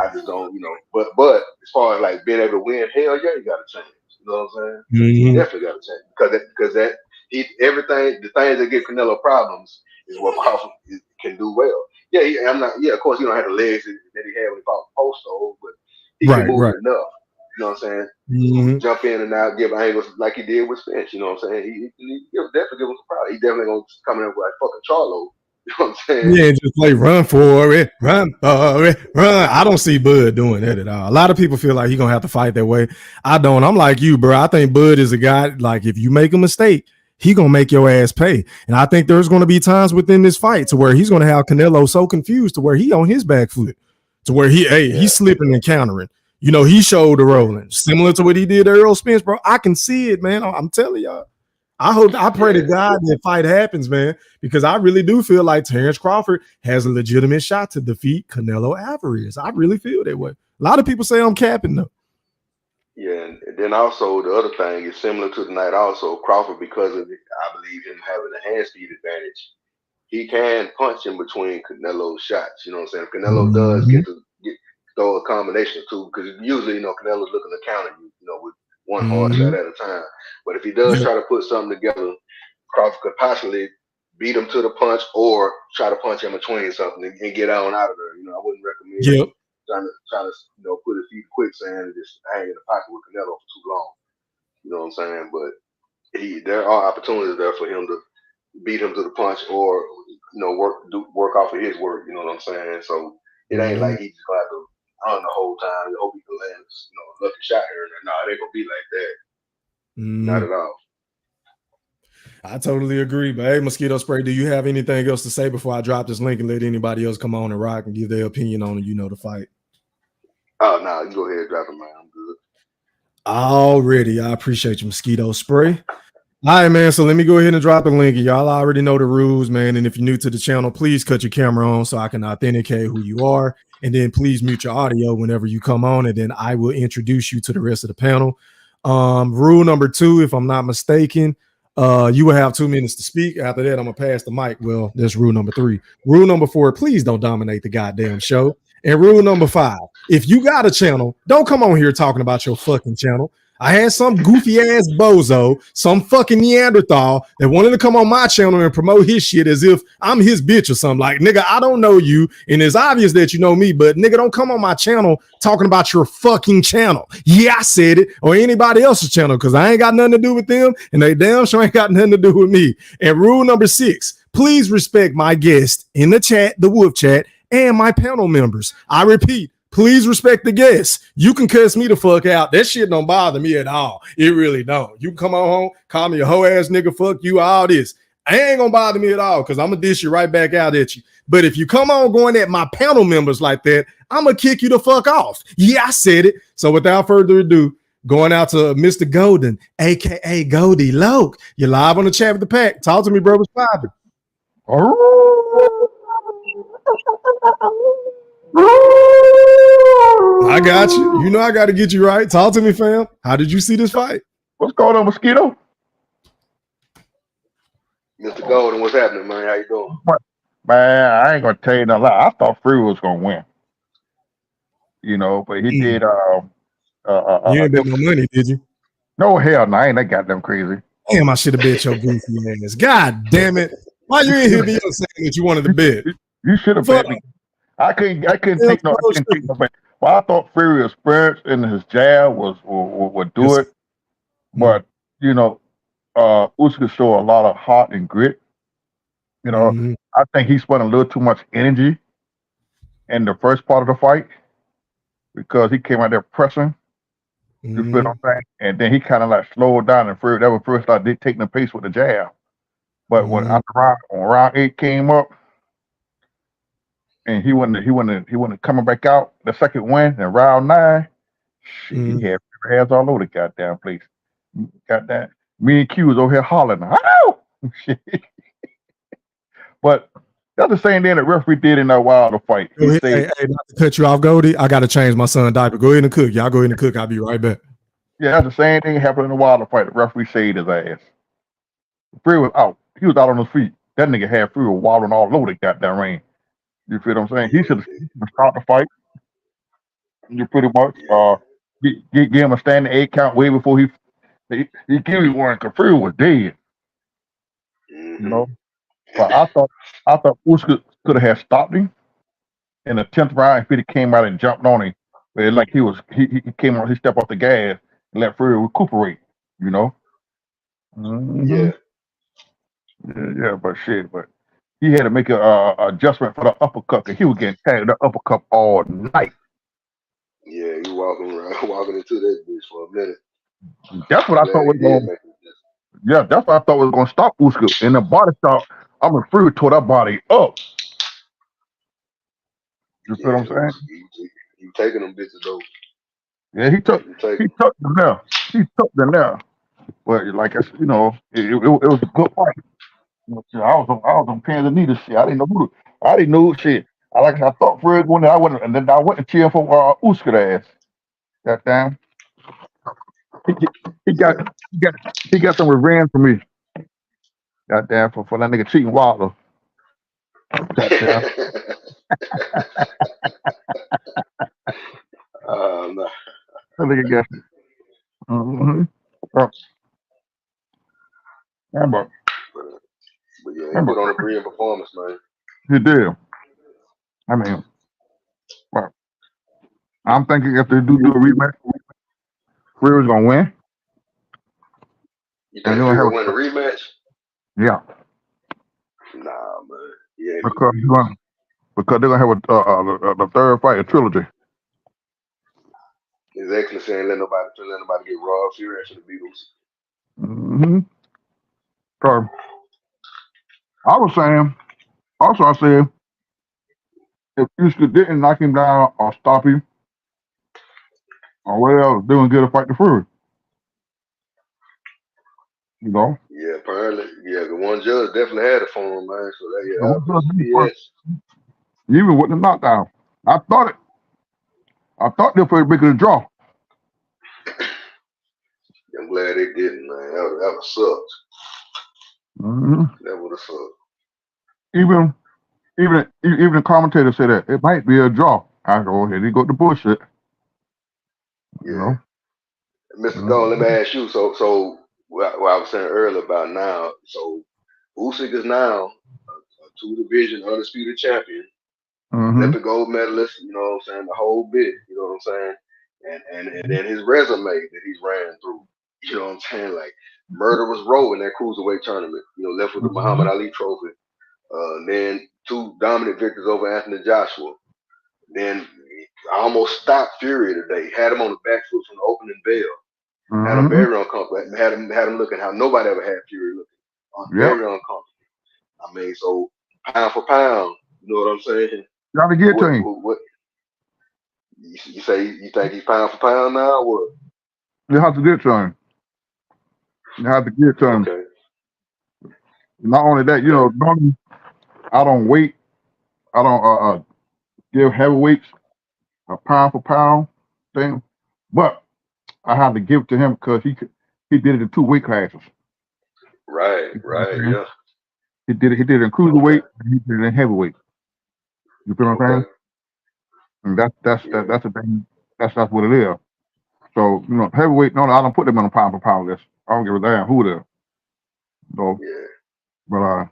I just don't, but as far as like being able to win, hell yeah, you got to change. You know what I'm saying? You definitely got to change because the things that give Canelo problems is what Crawford can do well. Yeah, of course, he don't have the legs that he had when he fought Posto, but he can move enough. You know what I'm saying? Jump in and out, give angles like he did with Finch. You know what I'm saying? He definitely give him some problem. He definitely gonna come in with like fucking Charlo. You know what I'm saying? Yeah, just like run for it, run for it, run. I don't see Bud doing that at all. A lot of people feel like he's gonna have to fight that way. I don't. I'm like you, bro. I think Bud is a guy, like if you make a mistake, he gonna make your ass pay. And I think there's gonna be times within this fight to where he's gonna have Canelo so confused to where he on his back foot, to where he's slipping and countering. He showed the rolling, similar to what he did to Earl Spence, bro. I can see it, man. I'm telling y'all. I pray to God that fight happens, man, because I really do feel like Terrence Crawford has a legitimate shot to defeat Canelo Alvarez. I really feel that way. A lot of people say I'm capping though. Yeah, and then also the other thing is similar to tonight. Also, Crawford, because of I believe him having a hand speed advantage, he can punch in between Canelo's shots. You know what I'm saying? If Canelo does get to throw a combination of two, because usually Canelo's looking to counter you, with one hard shot at a time. But if he does try to put something together, Crawford could possibly beat him to the punch or try to punch in between something and get on out of there. I wouldn't recommend trying to put his feet quicksand and just hang in the pocket with Canelo for too long. You know what I'm saying? But there are opportunities there for him to beat him to the punch or work off of his work. You know what I'm saying? So it ain't like he's just gonna have to run the whole time and hope he can land a lucky shot here and there. No, it ain't gonna be like that. Not at all. I totally agree. But hey, Mosquito Spray, do you have anything else to say before I drop this link and let anybody else come on and rock and give their opinion on the fight? Oh, no, you go ahead and drop it, man. I'm good. Already. I appreciate you, Mosquito Spray. All right, man. So let me go ahead and drop the link. And y'all already know the rules, man. And if you're new to the channel, please cut your camera on so I can authenticate who you are. And then please mute your audio whenever you come on. And then I will introduce you to the rest of the panel. Rule number 2, if I'm not mistaken, you will have 2 minutes to speak. After that, I'm gonna pass the mic. Well, that's rule number 3. Rule number 4, please don't dominate the goddamn show. And rule number 5, if you got a channel, don't come on here talking about your fucking channel. I had some goofy ass bozo, some fucking Neanderthal that wanted to come on my channel and promote his shit as if I'm his bitch or something. Like, nigga, I don't know you, and it's obvious that you know me, but nigga, don't come on my channel talking about your fucking channel. Yeah, I said it, or anybody else's channel, because I ain't got nothing to do with them, and they damn sure ain't got nothing to do with me. And rule number 6, please respect my guest in the chat, the Wolf Chat, and my panel members. I repeat, please respect the guests. You can cuss me the fuck out. That shit don't bother me at all. It really don't. You can come on home, call me a hoe ass nigga, fuck you, all this. I ain't gonna bother me at all because I'm gonna dish you right back out at you. But if you come on going at my panel members like that, I'm gonna kick you the fuck off. Yeah, I said it. So without further ado, going out to Mr. Golden, aka Goldie Loke. You're live on the chat with the pack. Talk to me, bro. What's poppin'? I got you. You know I got to get you right. Talk to me, fam. How did you see this fight? What's going on, Mosquito? Mr. Golden, what's happening, man? How you doing? Man, I ain't gonna tell you no lie. I thought Fury was gonna win. You know, but he did. You ain't bet no money, did you? No, hell no. I ain't that goddamn crazy. Damn, I should have bet your goofy ass. God damn it. Why you in here being saying that you wanted to bet? You should have bet me. I couldn't take no bet. Well, I thought Fury's spirits and his jab would do it. But, you know, Usyk show a lot of heart and grit. You know, I think he spent a little too much energy in the first part of the fight because he came out there pressing. You feel what I'm saying? And then he kind of like slowed down and Fury. That was first started taking the pace with the jab. But when round 8 came up, and he wasn't coming back out the second win in round 9. He had hands all over the goddamn place. Goddamn, me and Q was over here hollering. Oh! But that's the same thing that referee did in that Wilder fight. Hey, not to cut you off, Goldie. I got to change my son's diaper. Go ahead and cook. Y'all go ahead and cook. I'll be right back. Yeah, that's the same thing happened in the Wilder fight. The referee saved his ass. Fury was out. He was out on his feet. That nigga had Fury wobbling all over the goddamn ring. You feel what I'm saying? He should have started the fight. You pretty much give him a standing 8 count way before he gave me one because Fury was dead. You know? But I thought Usyk could have stopped him in the 10th round if he came out and jumped on him. But like he came on, he stepped off the gas and let Fury recuperate, you know? Yeah, but he had to make a adjustment for the uppercut because he was getting tagged the uppercut all night. Yeah, you walking into that bitch for a minute. That's what I thought was going. Yeah, that's what I thought was going to stop Usyk. In the body shot, I'm a Fury tore that body up. You feel what I'm saying? He taking them bitches though. Yeah, he took them there. He took them there. But like you know, it was a good fight. I was on pins and needles shit. I didn't know shit. I thought Fury won. I went and then I went to cheer for Usyk ass. That damn. He got some revenge for me. Goddamn for that nigga cheating Wilder. Goddamn. No. That nigga got. But yeah, he put on a brilliant performance, man. He did. I mean, well, I'm thinking if they do a rematch, Fury's gonna win. You think Fury will win the rematch? Yeah. Nah, man. Yeah. Because they're gonna have the third fight, a trilogy. His Excellency ain't let nobody get robbed. Fury actually beat him. So I said, if Usyk didn't knock him down or stop him or whatever, they're gonna get a fight to Fury. You know? Yeah, apparently. Yeah, the one judge definitely had it for him, man. So that even with the knockdown. I thought they were making a draw. I'm glad they didn't, man. That would have sucked. That would have sucked. Even the commentator said that it might be a draw. I go, here they go to bullshit. Yeah. You know? Mr. Gold, let me ask you. So what I was saying earlier about now. So Usyk is now a 2-division undisputed champion, Olympic gold medalist. You know what I'm saying? The whole bit. You know what I'm saying? And then his resume that he's ran through. You know what I'm saying? Like murderous row in that cruiserweight tournament. You know, left with the Muhammad Ali trophy. Then 2 dominant victories over Anthony Joshua. Then I almost stopped Fury today. Had him on the back foot from the opening bell. Had him very uncomfortable. Had him looking how nobody ever had Fury looking. Very uncomfortable. I mean, so pound for pound, you know what I'm saying? Gotta get to him. What you say? You think he's pound for pound now? Or what? You have to get to him. Okay. Not only that, you know, normally I don't wait I don't give heavyweights a pound for pound thing, but I have to give it to him because he did it in 2 weight classes. Right, yeah. He did it in cruiserweight and he did it in heavyweight. You feel what I'm saying? And that's the thing. That's what it is. So heavyweight. No, I don't put them on a pound for pound list. I don't give a damn who it is. So, but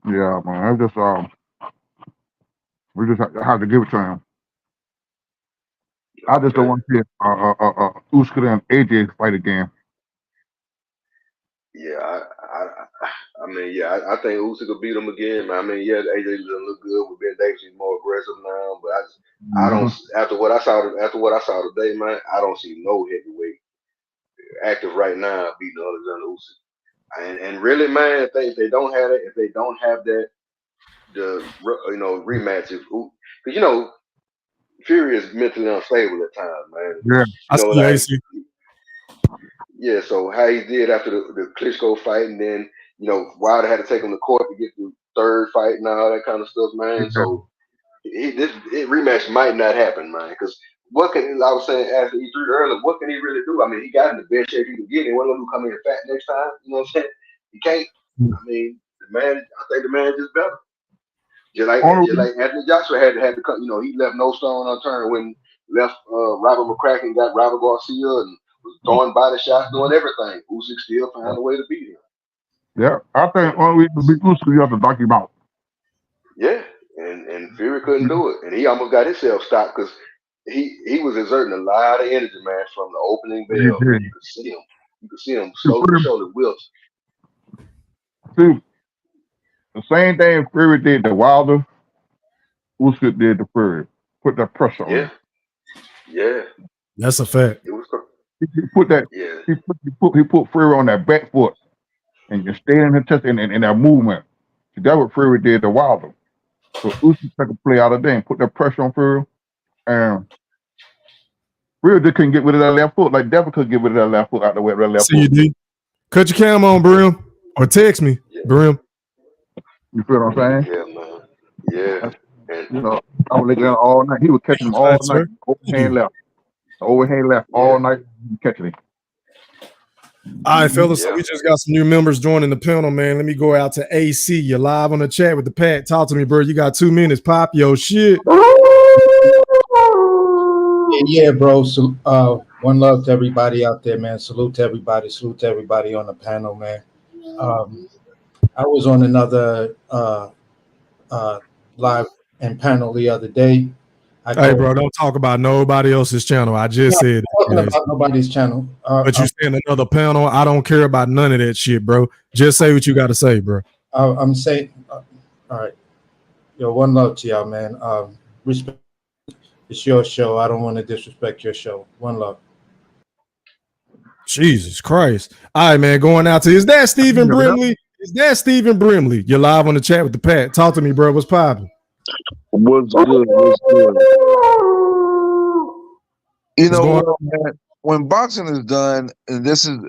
yeah, man. It's just we just have to give it to him. I just don't want to see Usyk and AJ fight again. Yeah, I mean, yeah, I think Usyk will beat him again. I mean, yeah, AJ doesn't look good. With Ben Davis, he's more aggressive now. But I don't. After what I saw today, man, I don't see no heavyweight active right now beating Oleksandr Usyk. And really, man, if they don't have that, the rematch, because Fury is mentally unstable at times, man. Yeah, I see AC. Yeah, so how he did after the Klitschko fight, and then Wilder had to take him to court to get the 3rd fight and all that kind of stuff, man. So this rematch might not happen, man. Because I was saying after E3 earlier, what can he really do? I mean, he got in the best shape he can get. And what gonna come in fat next time? You know what I'm saying? He can't. I mean, I think the man just better. Just like Anthony Joshua had to cut. He left no stone unturned when left Robert McCracken, got Robert Garcia, and was throwing body shots, doing everything. Usyk still found a way to beat him. Yeah, I think only to beat Usyk, you have to knock him out. Yeah, and Fury couldn't do it, and he almost got himself stopped because he was exerting a lot of energy, man, from the opening bell. You could see him. You could see him shoulder wilt. See, the same thing Fury did to Wilder, Usyk did to Fury. Put that pressure on him. Yeah. That's a fact. It was. He put that. Yeah. He put Fury on that back foot and just stay in the chest in that movement. See, that's what Fury did to Wilder. So Usyk took a play out of there and put that pressure on Fury. And Fury just couldn't get rid of that left foot. Like Devin could get rid of that left foot out the way of that left foot. CUD. Cut your cam on, Brim. Or text me, Brim. You feel what I'm saying? Yeah, man. Yeah. And, I was looking at him all night. He was catching him all night. Overhand left all night. Catching him. All right, fellas. So we just got some new members joining the panel, man. Let me go out to AC. You're live on the chat with the Pat. Talk to me, bro. You got 2 minutes. Pop your shit. Yeah, bro. So, one love to everybody out there, man. Salute to everybody. Salute to everybody on the panel, man. I was on another live and panel the other day. Hey, bro, don't talk about nobody else's channel. I just said talking about nobody's channel. But you saying another panel, I don't care about none of that shit, bro. Just say what you got to say, bro. I'm saying, all right. Yo, one love to y'all, man. Respect. It's your show. I don't want to disrespect your show. One love. Jesus Christ. All right, man, going out to, is that Stephen Brimley? Is that Stephen Brimley? You're live on the chat with the Pat. Talk to me, bro. What's poppin'? What's good? What's good? You know what, man? When boxing is done, and this is,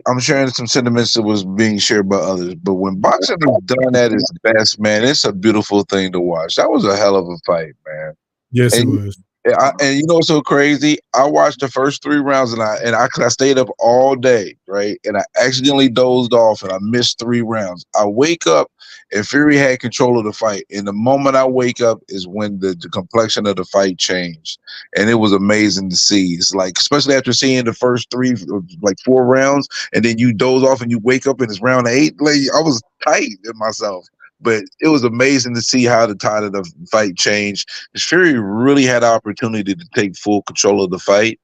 I'm sharing some sentiments that was being shared by others, but when boxing is done at its best, man, it's a beautiful thing to watch. That was a hell of a fight, man. Yes, it was. And you know what's so crazy? I watched the first 3 rounds and I stayed up all day, right? And I accidentally dozed off and I missed 3 rounds. I wake up and Fury had control of the fight. And the moment I wake up is when the complexion of the fight changed. And it was amazing to see. It's like, especially after seeing the first 4 rounds, and then you doze off and you wake up and it's round 8. Like, I was tight in myself. But it was amazing to see how the tide of the fight changed. Fury really had the opportunity to take full control of the fight.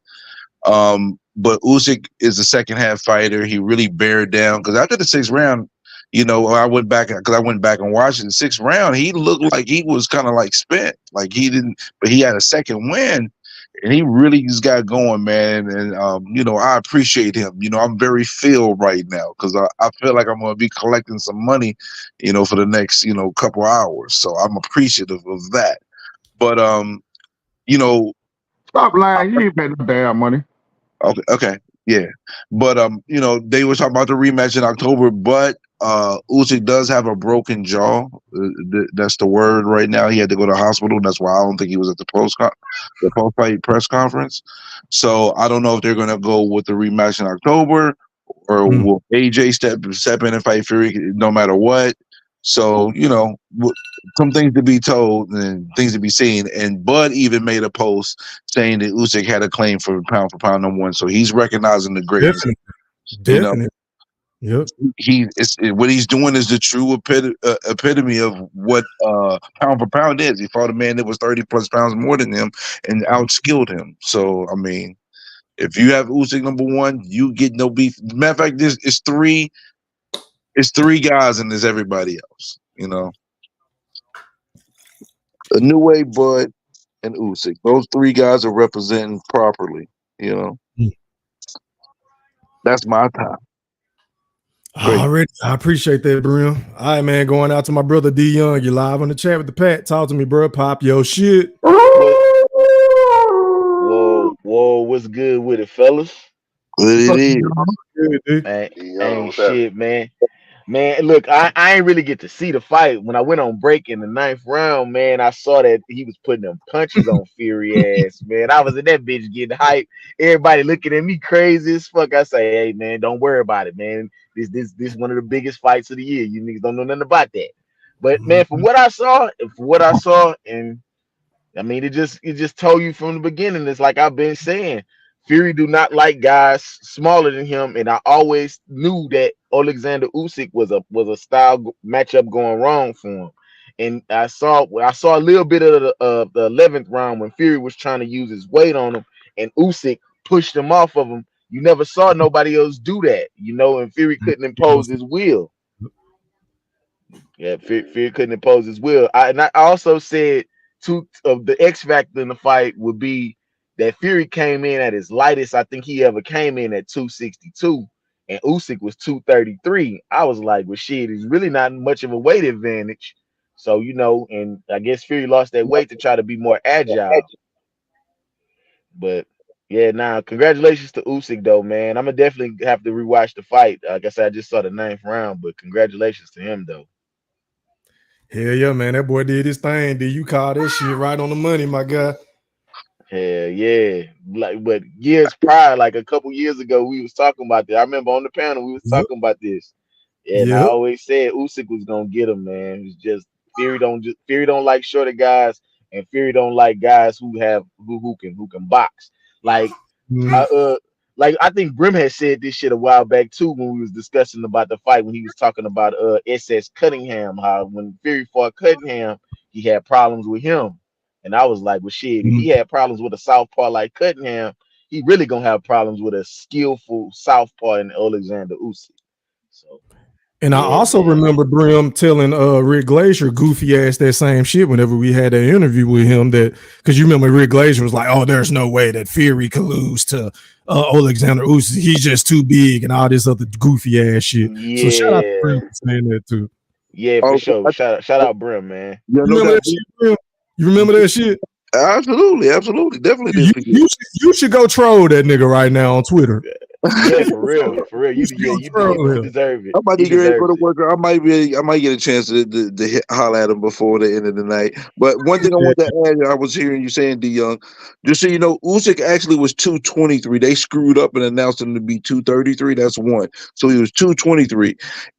But Usyk is a second half fighter. He really bared down because after the 6th round, I went back and watched it. In the 6th round, he looked like he was kind of like spent. Like he didn't, but he had a second win. And he really just got going, man. And, I appreciate him. I'm very filled right now because I feel like I'm going to be collecting some money, for the next, couple hours. So I'm appreciative of that. But, stop lying. You ain't bet no damn money. Okay. Yeah. But, they were talking about the rematch in October, but Usyk does have a broken jaw. That's the word right now. He had to go to the hospital. That's why I don't think he was at the post fight press conference. So I don't know if they're gonna go with the rematch in October, or will AJ step in and fight Fury no matter what. So some things to be told and things to be seen. And Bud even made a post saying that Usyk had a claim for pound number one. So he's recognizing the greatness. Definitely. Yep. What he's doing is the true epitome of what pound for pound is. He fought a man that was 30 plus pounds more than him and outskilled him. So I mean, if you have Usyk number one, you get no beef. Matter of fact, it's three guys and there's everybody else. A New Way, Bud, and Usyk. Those three guys are representing properly. That's my time. Already, I appreciate that, Brim. All right, man. Going out to my brother D Young. You live on the chat with the Pat. Talk to me, bro. Pop your shit. Whoa, what's good with it, fellas? Ain't shit, man. Man, look, I ain't really get to see the fight. When I went on break in the 9th round, man, I saw that he was putting them punches on Fury ass, man. I was in that bitch getting hyped. Everybody looking at me crazy as fuck. I say, hey, man, don't worry about it, man. This one of the biggest fights of the year. You niggas don't know nothing about that. But man, from what I saw, and I mean, it just told you from the beginning. It's like I've been saying, Fury do not like guys smaller than him, and I always knew that Oleksandr Usyk was a style matchup going wrong for him. And I saw a little bit of the 11th round when Fury was trying to use his weight on him, and Usyk pushed him off of him. You never saw nobody else do that, and Fury couldn't impose his will. Yeah, Fury couldn't impose his will. I also said two of the X factor in the fight would be that Fury came in at his lightest. I think he ever came in at 262, and Usyk was 233. I was like, well, shit, it's really not much of a weight advantage. So, and I guess Fury lost that weight to try to be more agile. But yeah, congratulations to Usyk though, man. I'm gonna definitely have to rewatch the fight. Like I said, I just saw the 9th round, but congratulations to him though. Hell yeah, man. That boy did his thing. Did you call that shit right on the money, my guy? Hell yeah. But years prior, like a couple years ago, we was talking about that. I remember on the panel we was talking about this. Yeah, and I always said Usyk was gonna get him, man. It's just Fury don't like shorter guys, and Fury don't like guys who can box. Like I think Brim had said this shit a while back too when we was discussing about the fight when he was talking about SS Cunningham, how when Fury fought Cunningham, he had problems with him. And I was like, well, shit, if he had problems with a southpaw like Cunningham, he really gonna have problems with a skillful southpaw in Oleksandr Usyk. So, and I also remember Brim telling Rick Glacier goofy ass that same shit whenever we had that interview with him. That because you remember Rick Glacier was like, "Oh, there's no way that Fury could lose to Oleksandr Usyk. He's just too big," and all this other goofy ass shit. Yeah. So shout out to Brim for saying that too. Yeah, for sure. Shout out Brim, man. You remember that shit, Brim? You remember that shit? Absolutely, definitely. You should go troll that nigga right now on Twitter. Yeah, for real. You deserve it. I might get ready to go to work. I might get a chance to holler at him before the end of the night. But one thing I want to add, I was hearing you saying, D Young, just so you know, Usyk actually was 223. They screwed up and announced him to be 233. That's one. So he was 223.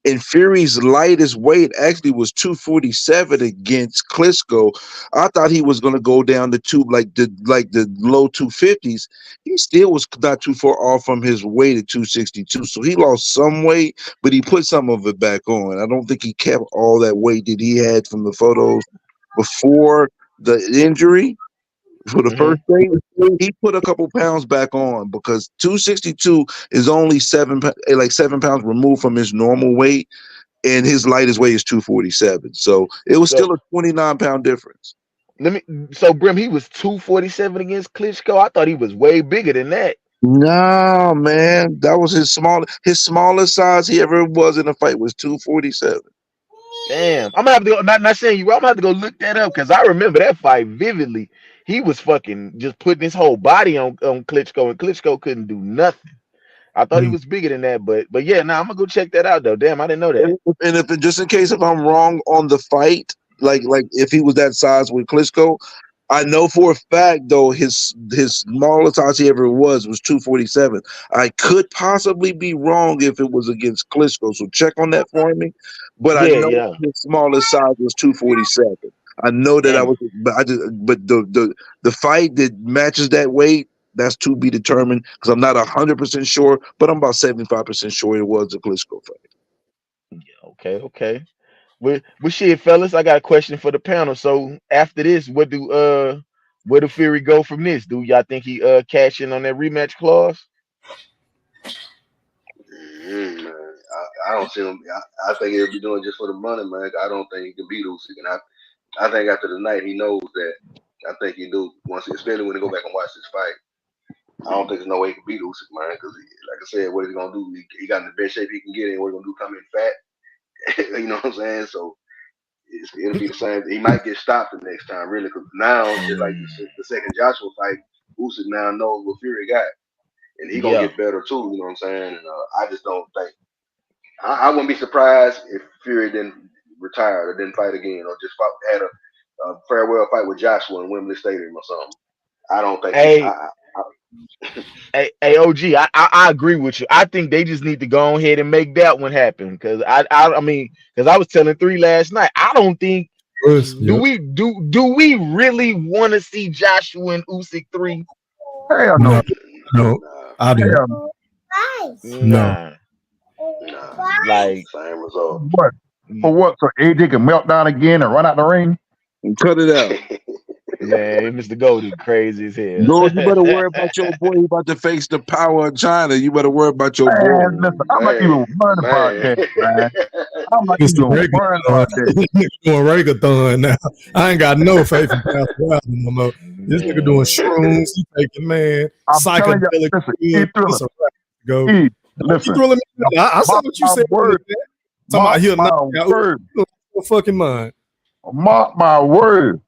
And Fury's lightest weight actually was 247 against Klitschko. I thought he was going to go down to the low 250s. He still was not too far off from his weight at 262. So he lost some weight, but he put some of it back on. I don't think he kept all that weight that he had from the photos before the injury. For the first day, he put a couple pounds back on because 262 is only 7 pounds removed from his normal weight, and his lightest weight is 247. So it was still a 29-pound difference. So Brim, he was 247 against Klitschko. I thought he was way bigger than that. No, man, that was his smallest size he ever was in a fight was 247. Damn, I'm gonna have to go. Not saying you, I'm gonna have to go look that up because I remember that fight vividly. He was fucking just putting his whole body on Klitschko, and Klitschko couldn't do nothing. I thought he was bigger than that, but yeah, now I'm gonna go check that out though. Damn, I didn't know that. And if just in case if I'm wrong on the fight, like if he was that size with Klitschko, I know for a fact though his smallest size he ever was 247. I could possibly be wrong if it was against Klitschko, so check on that for me. But I know his smallest size was 247. I know that but the fight that matches that weight, that's to be determined because I'm not 100% sure, but I'm about 75% sure it was a Klitschko fight. Yeah, okay. Well, shit, fellas, I got a question for the panel. So after this, where do Fury go from this? Do y'all think he cash in on that rematch clause? Man, I don't see him. I think he'll be doing just for the money, man. I don't think he can beat Usyk, and I think after the night he knows that. I think he do once, especially when he go back and watch this fight. I don't think there's no way he can beat Usyk, man. Because like I said, what he's gonna do? He got in the best shape he can get in. What he's gonna do? Come in fat. You know what I'm saying? So it'll be the same. He might get stopped the next time, really, because now, just like the second Joshua fight, Usyk now knows what Fury got, and he gonna get better too. You know what I'm saying? And I just don't think I wouldn't be surprised if Fury didn't retire or didn't fight again, or just had a farewell fight with Joshua in Wembley Stadium or something. I don't think. Hey, OG, I agree with you. I think they just need to go ahead and make that one happen. Because I mean, because I was telling 3 last night. I don't think do we really want to see Joshua and Usyk 3? Hell no. No, I don't. Nah. Like same result. What? For what? So AJ can melt down again and run out the ring? And cut it out. Man, Mr. Goldie crazy as hell. Gold, you better worry about your boy. He about to face the power of China. You better worry about your boy. Listen, I'm not even worried about that, man. I'm not even worried about that. Doing reggaeton now. I ain't got no faith in Pastor Wilder no more. This nigga doing shrooms. He taking, man, psychedelic. Listen, I saw what you said. Talking about he'll knock out your fucking mind. Mark my word.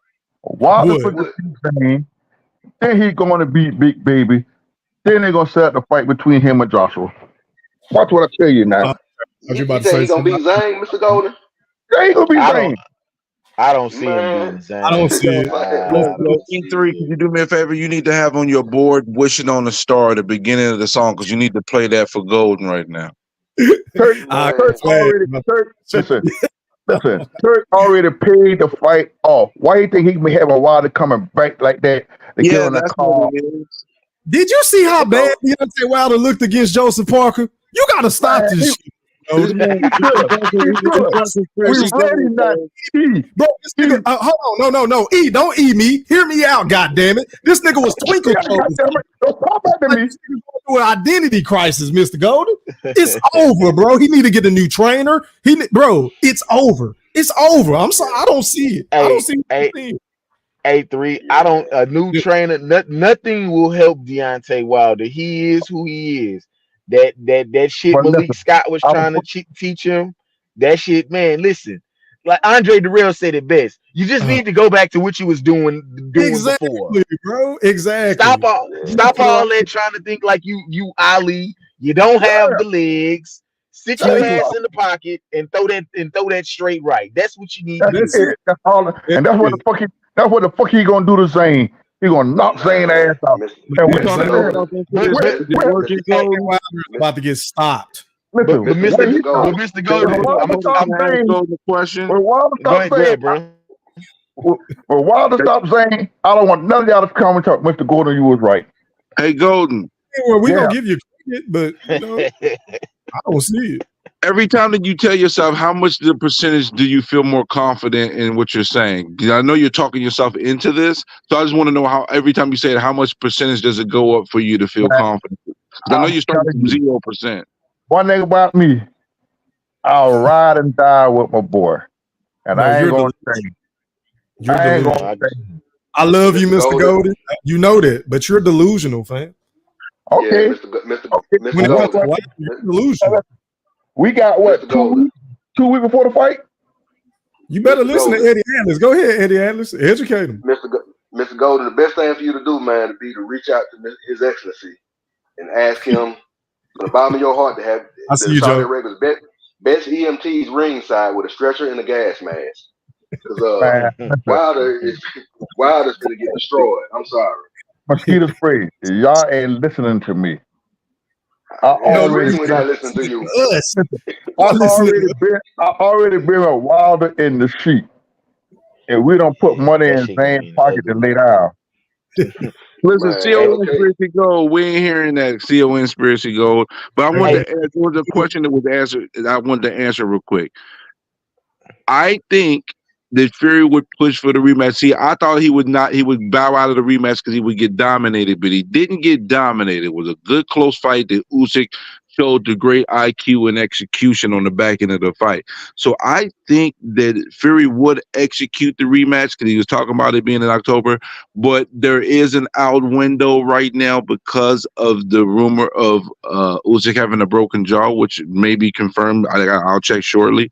Wilder put the thing, then he's going to beat Big Baby. Then they're going to set up the fight between him and Joshua. Watch what I tell you now. You think he's going to beat Zane, Mr. Golden? Yeah, he's going to beat Zane. I don't see him beating Zane. I don't see it. E3, can you do me a favor? You need to have on your board "Wishing on a Star" at the beginning of the song because you need to play that for Golden right now. Listen, Turk already paid the fight off. Why do you think he may have a Wilder coming back like that to get on the call? Did you see how bad Deontay Wilder looked against Joseph Parker? You got to stop this shit. We ready not bro. This nigga, hold on, no, E, don't E me. Hear me out, goddammit. This nigga was twinkle toes. An identity crisis, Mr. Golden. It's over, bro. He need to get a new trainer. Bro, it's over. It's over. I'm sorry, I don't see it. I don't see it. A3, I don't. A new trainer. Nothing will help Deontay Wilder. He is who he is. That shit Malik Scott was trying to teach him. That shit, man. Listen, like Andre Durrell said it best. You just need to go back to what you was doing before, bro. Exactly. Stop all that trying to think like you Ali. You don't have the legs. Sit your ass in the pocket and throw that straight right. That's what you need to do. That's all. And that's what the fuck he gonna do to Zane. He gonna knock Zane ass out. About to get stopped. Listen, but Mr. Golden, I'm the question. Go ahead, bro. When Wilder stopped Zane, I don't want none of y'all to come and talk. Mr. Gordon, you was right. Hey, Golden. Well, we gonna give you credit, but I don't see it. Every time that you tell yourself how much the percentage do you feel more confident in what you're saying? I know you're talking yourself into this, so I just want to know how every time you say it, how much percentage does it go up for you to feel confident? I know you're starting from 0%. One thing about me, I'll ride and die with my boy, and I ain't gonna say. I love you, Mr. Golden. You know that, but you're delusional, fam. Okay, yeah, Mr. Golden. You're delusional. We got what 2 weeks? 2 weeks before the fight. You better listen to Eddie Atlas. Go ahead, Eddie Atlas. Educate him. Mr. Golden, the best thing for you to do, man, would be to reach out to His Excellency and ask him the bottom of your heart to have I the see you, Saudi Joe. Arabia's best EMTs ringside with a stretcher and a gas mask. Because Man, listen, Wilder's gonna get destroyed. I'm sorry. mosquito spray. Y'all ain't listening to me. I Yeah, No, the already reason we're listen not been. listening to you. to us. Listen, Y'all listening to us. I already been a Wilder in the sheet, and we don't put Yeah, money that in shit gonna Zane's end pocket to ugly. lay down. Listen, Man, Hey, CO okay. Inspiracy Gold. We ain't hearing that CO Inspiracy Gold. But I wanted hey, to ask, there was a question that was answered. That I wanted to answer real quick. I think that Fury would push for the rematch. See, I thought he would not. He would bow out of the rematch because he would get dominated, but he didn't get dominated. It was a good close fight that Usyk showed the great IQ and execution on the back end of the fight. So I think that Fury would execute the rematch because he was talking about it being in October. But there is an out window right now because of the rumor of Usyk having a broken jaw, which may be confirmed. I'll check shortly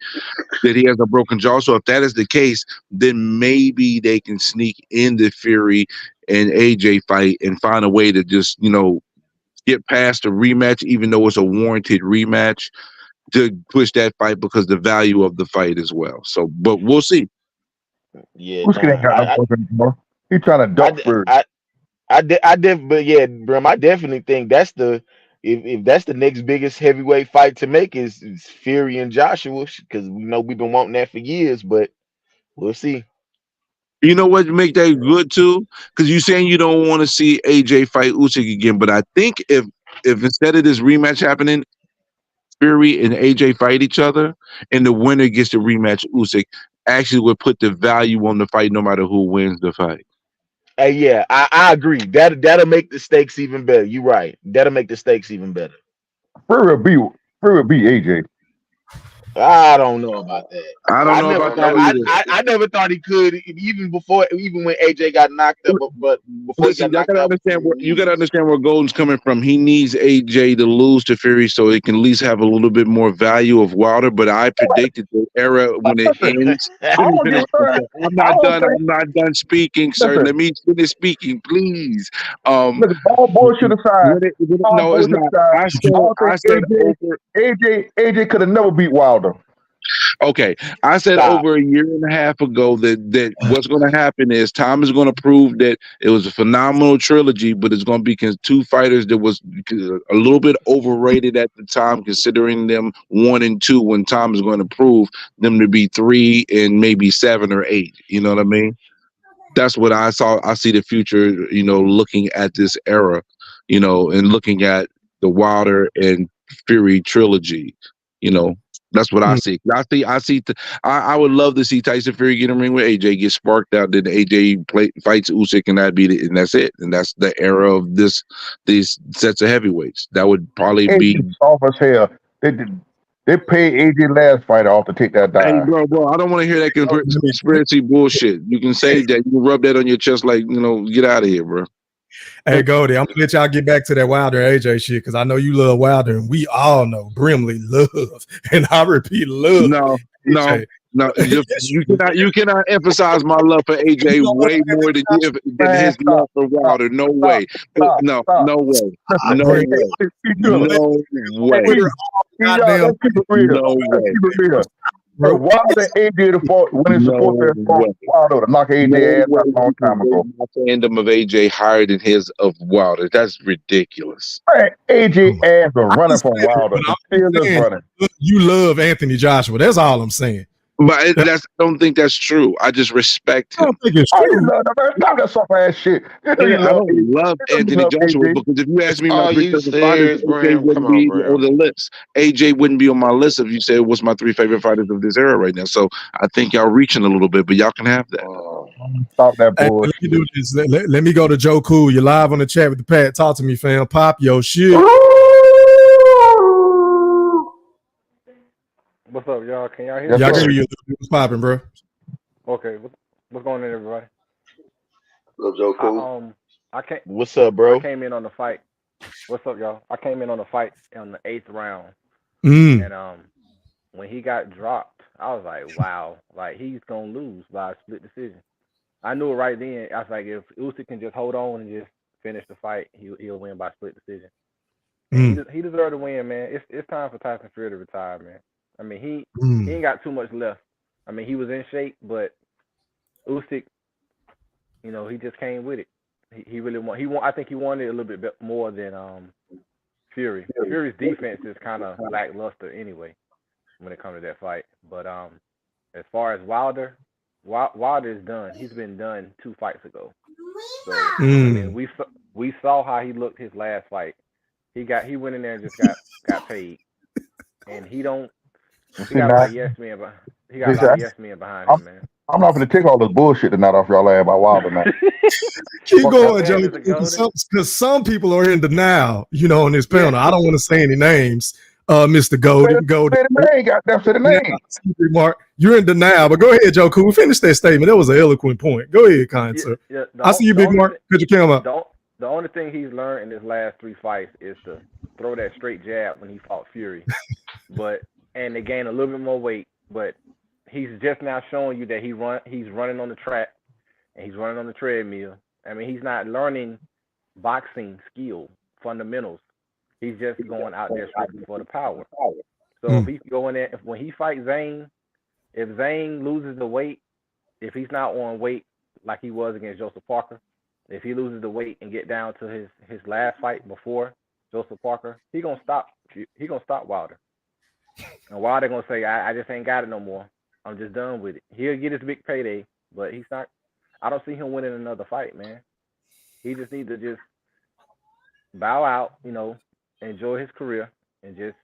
that he has a broken jaw. So if that is the case, then maybe they can sneak in the Fury and AJ fight and find a way to just, get past the rematch, even though it's a warranted rematch, to push that fight because the value of the fight as well. So, but we'll see. yeah, Usyk ain't nah, got no broken jaw. He trying to duck Fury. but yeah, Brim, I definitely think that's if that's the next biggest heavyweight fight to make is Fury and Joshua, because we know we've been wanting that for years, but we'll see. You know what make that good too? Because you're saying you don't want to see AJ fight Usyk again, but I think if instead of this rematch happening, Fury and AJ fight each other, and the winner gets the rematch, Usyk actually would put the value on the fight, no matter who wins the fight. Hey, yeah, I agree. That'll make the stakes even better. You're right. That'll make the stakes even better. Fury will beat AJ. I don't know about that. I don't I know I never about don't that thought know I, either. either. I I never thought he could even when AJ got knocked up, but before he Listen, got y'all knocked gotta out for understand 2 where you gotta years. understand where Golden's coming from. He needs AJ to lose to Fury so he can at least have a little bit more value of Wilder. But I predicted the era when it Listen, ends. I Let me don't finish. give a damn. I'm I not don't done. think. I'm not done speaking, sir. Listen, Let me finish speaking, please. Um, listen. All bullshit aside. All no, it's bullshit not. aside. I don't I think said over. AJ could have never beat Wilder. Okay, I said Stop. over a year and a half ago that what's going to happen is time is going to prove that it was a phenomenal trilogy, but it's going to be two fighters that was a little bit overrated at the time, considering them 1 and 2. When time is going to prove them to be 3 and maybe 7 or 8. You know what I mean? That's what I saw. I see the future, looking at this era, and looking at the Wilder and Fury trilogy, you know. That's what I Mm, see. I would love to see Tyson Fury get in the ring with AJ, get sparked out, then fights Usyk, and that be it, and that's it. And that's the era of these sets of heavyweights. That would probably AJ be. soft as hell. They paid AJ last fight off to take that Hey, dive. bro, I don't want to hear that conspiracy bullshit. You can say that. You can rub that on your chest like, get out of here, bro. Hey, Goldie, I'm gonna let y'all get back to that Wilder AJ shit because I know you love Wilder, and we all know Brimley loves, and I repeat, love No, no, AJ. no. You cannot emphasize my love for AJ You know what way more than Man, his love for stop, Wilder. No stop, way. No, stop. no way. I No bring way. Tiller. No Hey, way. Twitter all y'all, goddamn let's keep it real. No Let's way. keep it real. Hey, bro. Wilder AJ the fought when he's supposed to No have fought way. Wilder to knock No AJ ass way out a long you can time rate ago. my fandom of AJ higher than his of Wilder. That's ridiculous. Man, AJ ass was I running ain't from saying it, Wilder but and I'm still is saying running. you love Anthony Joshua. That's all I'm saying. But I don't think that's true. I just respect I him. don't think it's Oh, you true. love that man. Stop that soft ass shit. You know you I love don't AJ. love You know you Anthony love Joshua AJ. because if you ask me my Are three you favorite fighters, serious, AJ Bram? Come wouldn't on, be on Bram. the list. AJ wouldn't be on my list if you said what's my 3 favorite fighters of this era right now. So I think y'all reaching a little bit, but y'all can have that. Stop that Hey, let me bullshit. do this. Let me go to Joe Cool. You're live on the chat with the Pat. Talk to me, fam. Pop your shit. What's up, y'all? Can y'all hear Yes, me? Y'all can sir. hear you. What's popping, bro? Okay, what's going on, everybody? Look, Joe I Cool. I came What's up, I bro? came in on the fight. What's up, y'all? I came in on the fight on the 8th round, Mm. and when he got dropped, I was like, wow, like he's gonna lose by a split decision. I knew it right then. I was like, if Usyk can just hold on and just finish the fight, he'll win by split decision. And he deserved to win, man. It's time for Tyson Fury to retire, man. I mean, he ain't got too much left. I mean, he was in shape, but Usyk, he just came with it. He really I think he wanted it a little bit more than Fury. Fury's defense is kind of lackluster anyway when it comes to that fight. But as far as Wilder is done. He's been done 2 fights ago. So I mean, we saw how he looked his last fight. He went in there and just got paid, and he got a lot of yes men. He got a lot of yes men behind him, man. I'm not going to take all this bullshit tonight off y'all about Wilder, man. Keep going, Joe. Because some people are in denial, on this panel. Yeah. I don't want to say any names, Mr. Golden. Mark, you're in denial, but go ahead, Joe. Cool. Finish that statement. That was an eloquent point. Go ahead, kind sir. Yeah, I see you, Big Mark. Could you come up? The only thing he's learned in his last 3 fights is to throw that straight jab when he fought Fury. And they gain a little bit more weight, but he's just now showing you that he's running on the track and he's running on the treadmill. I mean, he's not learning boxing skill fundamentals. He's just going out there strictly for the power. So if he go in there, when he fights Zane, if Zane loses the weight, if he's not on weight like he was against Joseph Parker, if he loses the weight and get down to his last fight before Joseph Parker, he gonna stop Wilder. And Wilder gonna say, I just ain't got it no more. I'm just done with it. He'll get his big payday, but he's not. I don't see him winning another fight, man. He just needs to just bow out, enjoy his career, and just,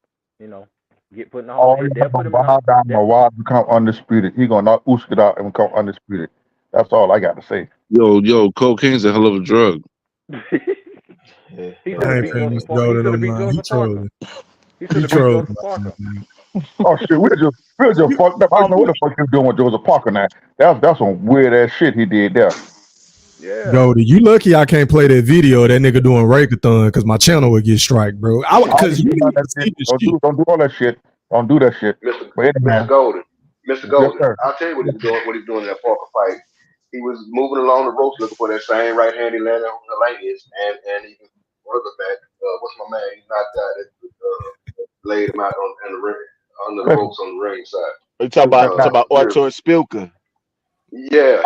get put in the hall. Wilder become undisputed. He gonna knock Usyk out and become undisputed. That's all I got to say. Yo, cocaine's a hell of a drug. He trolling. Oh shit, we're just fucked up. I don't know what the fuck he's doing with Joseph Parker now. That's some weird ass shit he did there. Yeah. Goldie, you lucky I can't play that video of that nigga doing Raycathon because my channel would get strike, bro. Don't do all that shit. Don't do that shit. Mr. Golden. Yes, I'll tell you what he's doing in that Parker fight. He was moving along the ropes looking for that same right hand he landed on the Atlantis and even further back. What's my man? He knocked out it, laid him out on the ring, on the ropes on the ring side. You talking about Artur Spilka? Yeah,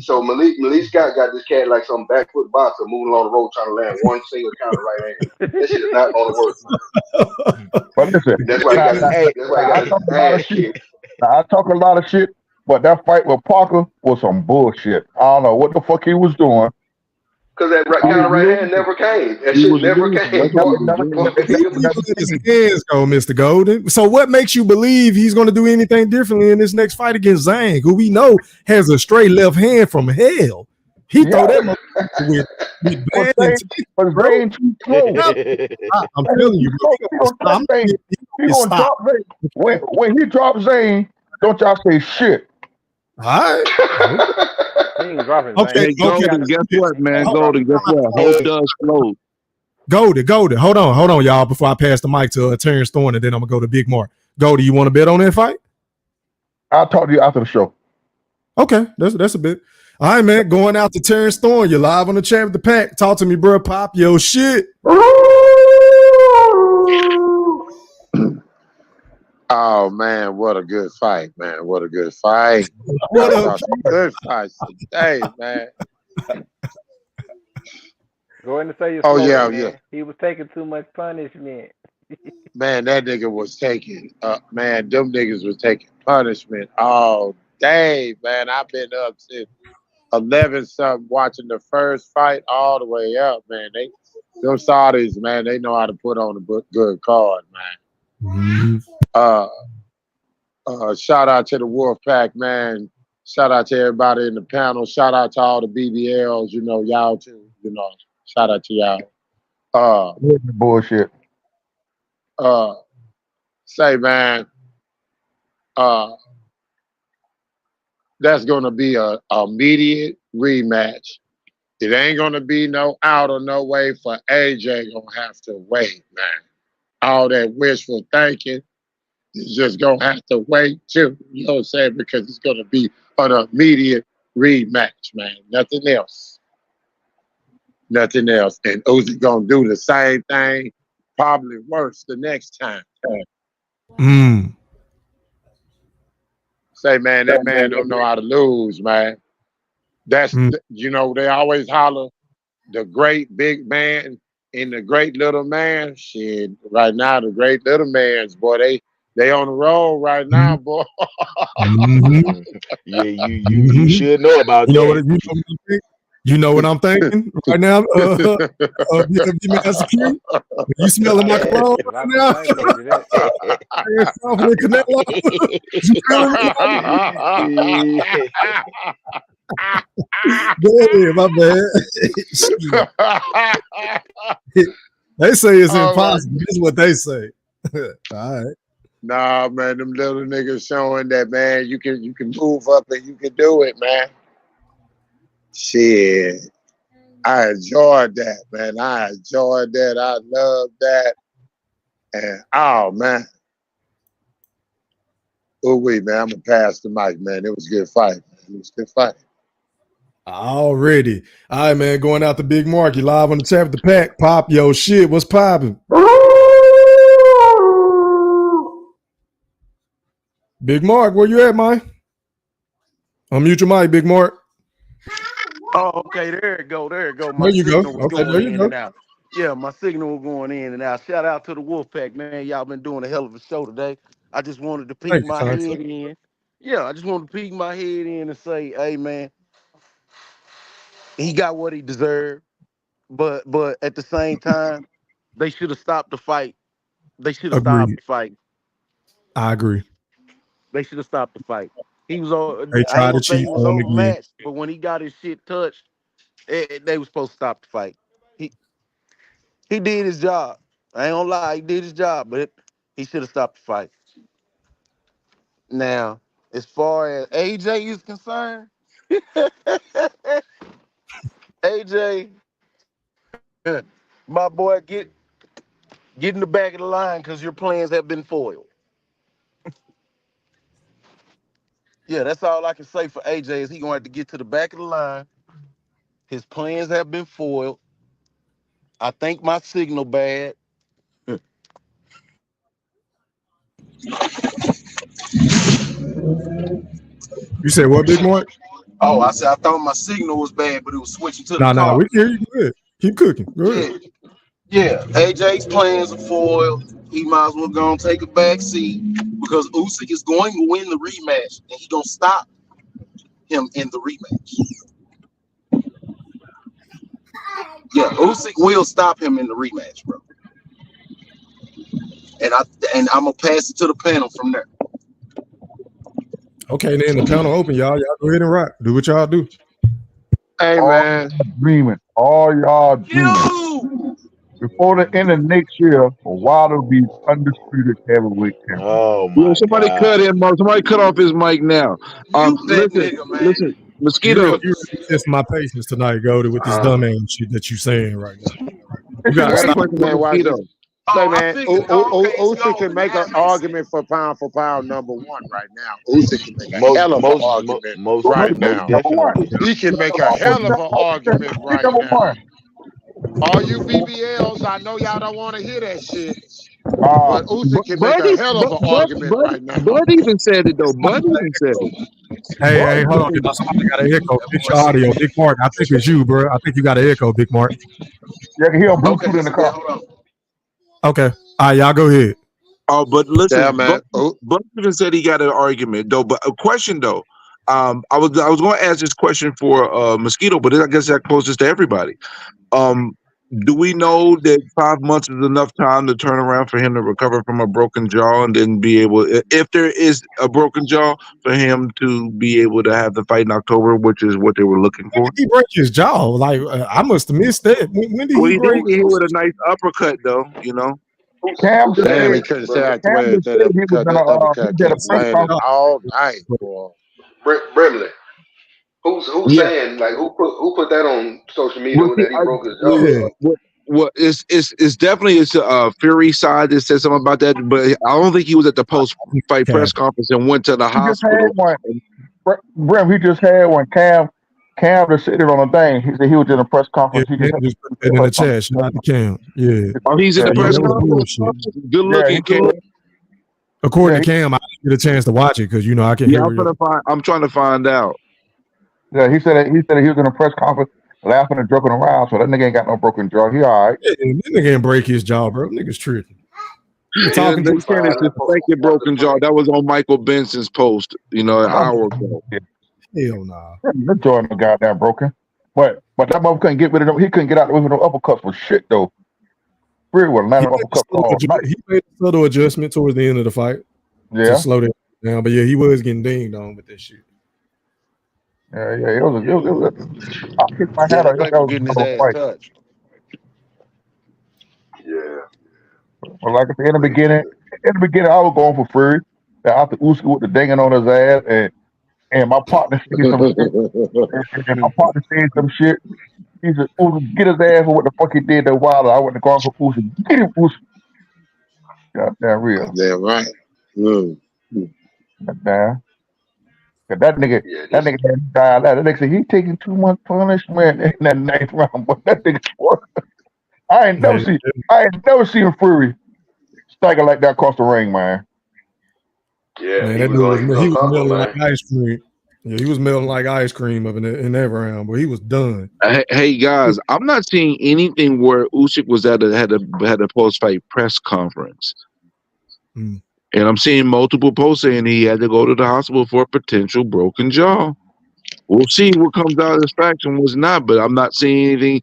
so Malik Scott got this cat like some back foot boxer moving along the road trying to land one single counter right hand. That shit is not going to work. But listen, that's why he got his ass kicked. I talk a lot of shit, but that fight with Parker was some bullshit. I don't know what the fuck he was doing. Because that counter right hand never came. That shit never came. His hands go, Mr. Golden. So what makes you believe he's going to do anything differently in this next fight against Zhang, who we know has a straight left hand from hell? He throw that with bad Zhang too slow. I'm telling you, bro. When he drops Zhang, don't y'all say shit. All right. Okay, guess what, man? Golden, guess what? Hope does flow. Golden. Hold on, y'all, before I pass the mic to Terrence Thorne, and then I'm going to go to Big Mark. Golden, you want to bet on that fight? I'll talk to you after the show. Okay, that's a bit. All right, man, going out to Terrence Thorne. You're live on the chat with the pack. Talk to me, bro. Pop your shit. Oh man, what a good fight, man! What a good fight! What a good fight today, man! Go ahead and say your slogan, man. Yeah. He was taking too much punishment. Man, that nigga was taking. Man, them niggas was taking punishment all day, man. I've been up since 11 something watching the first fight all the way up, man. Them Saudis, man, they know how to put on a good card, man. Mm-hmm. Shout out to the Wolf Pack, man. Shout out to everybody in the panel. Shout out to all the BBLs, y'all too. Shout out to y'all. Bullshit. Say, man, that's gonna be a immediate rematch. It ain't gonna be no out or no way for AJ. Gonna have to wait, man. All that wishful thinking is just going to have to wait too. You know what I'm saying? Because it's going to be an immediate rematch, man. Nothing else. And Usyk going to do the same thing. probably worse the next time. Say, man, that man don't know how to lose, man. That's they always holler the great big man and the great little man. Shit, right now the great little man's boy, they on the road right now, boy. Yeah, you should know about that. You know what I'm thinking right now? Master Q? You smelling my cologne right now? You Go ahead, my bad. They say it's impossible. This is what they say. All right. Nah, man, them little niggas showing that, man, you can move up and you can do it, man. Shit. I enjoyed that, man. I enjoyed that. I loved that. And oh man. Oh wait, man. I'm gonna pass the mic, man. It was a good fight, man. It was a good fight. Already. All right, man. Going out to Big Mark. You live on the chat with the pack. Pop yo shit. What's popping? Big Mark, where you at, man? Unmute your mic, Big Mark. Oh, okay. There it go. There it go. My signal was going in and out. Yeah, my signal was going in and out. Shout out to the Wolfpack, man. Y'all been doing a hell of a show today. I just wanted to peek my head in. Yeah, I just wanted to peek my head in and say, hey, man, he got what he deserved. But at the same time, they should have stopped the fight. They should have stopped the fight. I agree. They should have stopped the fight. He was on. They tried to cheat on him again. But when he got his shit touched, they were supposed to stop the fight. He did his job. I ain't gonna lie, he did his job, but he should have stopped the fight. Now, as far as AJ is concerned, AJ, my boy, get in the back of the line because your plans have been foiled. Yeah, that's all I can say for AJ is he gonna have to get to the back of the line. His plans have been foiled. I think my signal bad. You said what, Big Mark? Oh, I said I thought my signal was bad, but it was switching to the car. Nah, we hear you good. Keep cooking. Go ahead. Yeah, AJ's plans are foiled. He might as well go and take a back seat because Usyk is going to win the rematch, and he's gonna stop him in the rematch. Yeah, Usyk will stop him in the rematch, bro. And I'm gonna pass it to the panel from there. Okay, then the panel open, y'all. Y'all go ahead and rock. Do what y'all do. Hey, man. All y'all dreaming. Before the end of next year, Wilder will be undisputed heavyweight champion. Oh my somebody God. cut him. Somebody cut off his mic now. Listen, Mosquito. You're just my patience tonight, Goldie, with this dumb ass shit that you saying right now. You gotta stop. Man, watch this. Say, man, Usyk can make an argument for pound number one right now. Usyk can make a hell of an argument right now. He can make a hell of an argument right now. All you BBLs, I know y'all don't want to hear that shit. But Usyk can make a hell of an argument right now. Bud even said it, though. Bud even said it. Hey, hold on. Somebody got an echo. Fix your audio. Big Mark, I think it's you, bro. I think you got an echo, Big Mark. Yeah, I can hear a Bluetooth in the car. Okay. All right, y'all go ahead. Oh, but listen, Yeah, man. Bud even said he got an argument, though. But a question, though. I was going to ask this question for Mosquito, but I guess that closest to everybody. Do we know that 5 months is enough time to turn around for him to recover from a broken jaw and then be able, if there is a broken jaw, for him to be able to have the fight in October, which is what they were looking for? When did he break his jaw? Like, I must have missed that. When did he break? He with a nice uppercut, though, you know. Cam said He couldn't say that uppercut kept landing all night, boy. Brimley. Who's saying, like, who put that on social media that he broke his jaw? Well, it's definitely Fury side that said something about that, but I don't think he was at the post-fight press conference and went to the hospital. Brim, he just had one. Cam Cam just sitting on a thing. He said he was in a press conference. Yeah, He Cam just put that in the chat. Shout out to Cam. Yeah. Oh, he's in the Yeah, press that was conference. bullshit. Good looking, Cam. According to Cam, I didn't get a chance to watch it because I can Yeah, hear I'm trying to find out. Yeah, he said he was in a press conference laughing and joking around. So that nigga ain't got no broken jaw. He all right. Yeah, that nigga ain't break his jaw, bro. Nigga's tripping. He was talking They to saying it's just fake your broken jaw. That was on Michael Benson's post, an hour ago. Hell nah. That jaw ain't no goddamn broken. But that motherfucker couldn't get rid of them. He couldn't get out with no uppercuts for shit though. Fury would land an uppercut all night. He made a subtle adjustment towards the end of the fight. Yeah. To slow that down. But yeah, he was getting dinged on with that shit. Yeah. It was I kicked my head out. That was getting his a ass fight. touched. Yeah. Well, like I said, in the beginning, I was going for Fury. After Usyk with the dinging on his ass, and my partner said some shit. And my partner said some shit. He said, Usyk, get his ass for what the fuck he did that Wilder. I went to go for Usyk. Get him, Usyk. Goddamn real. Damn right. Goddamn. That nigga had died. That nigga said he taking too much punishment in that ninth round. But that nigga, I ain't never seen Fury stagger like that across the ring, man. Yeah, Man, he that was dude was melting man. like ice cream. Yeah, he was melting like ice cream up in that round, but he was done. Hey guys, I'm not seeing anything where Usyk was had a post fight press conference, and I'm seeing multiple posts saying he had to go to the hospital for a potential broken jaw. We'll see what comes out of this faction and what's not, but I'm not seeing anything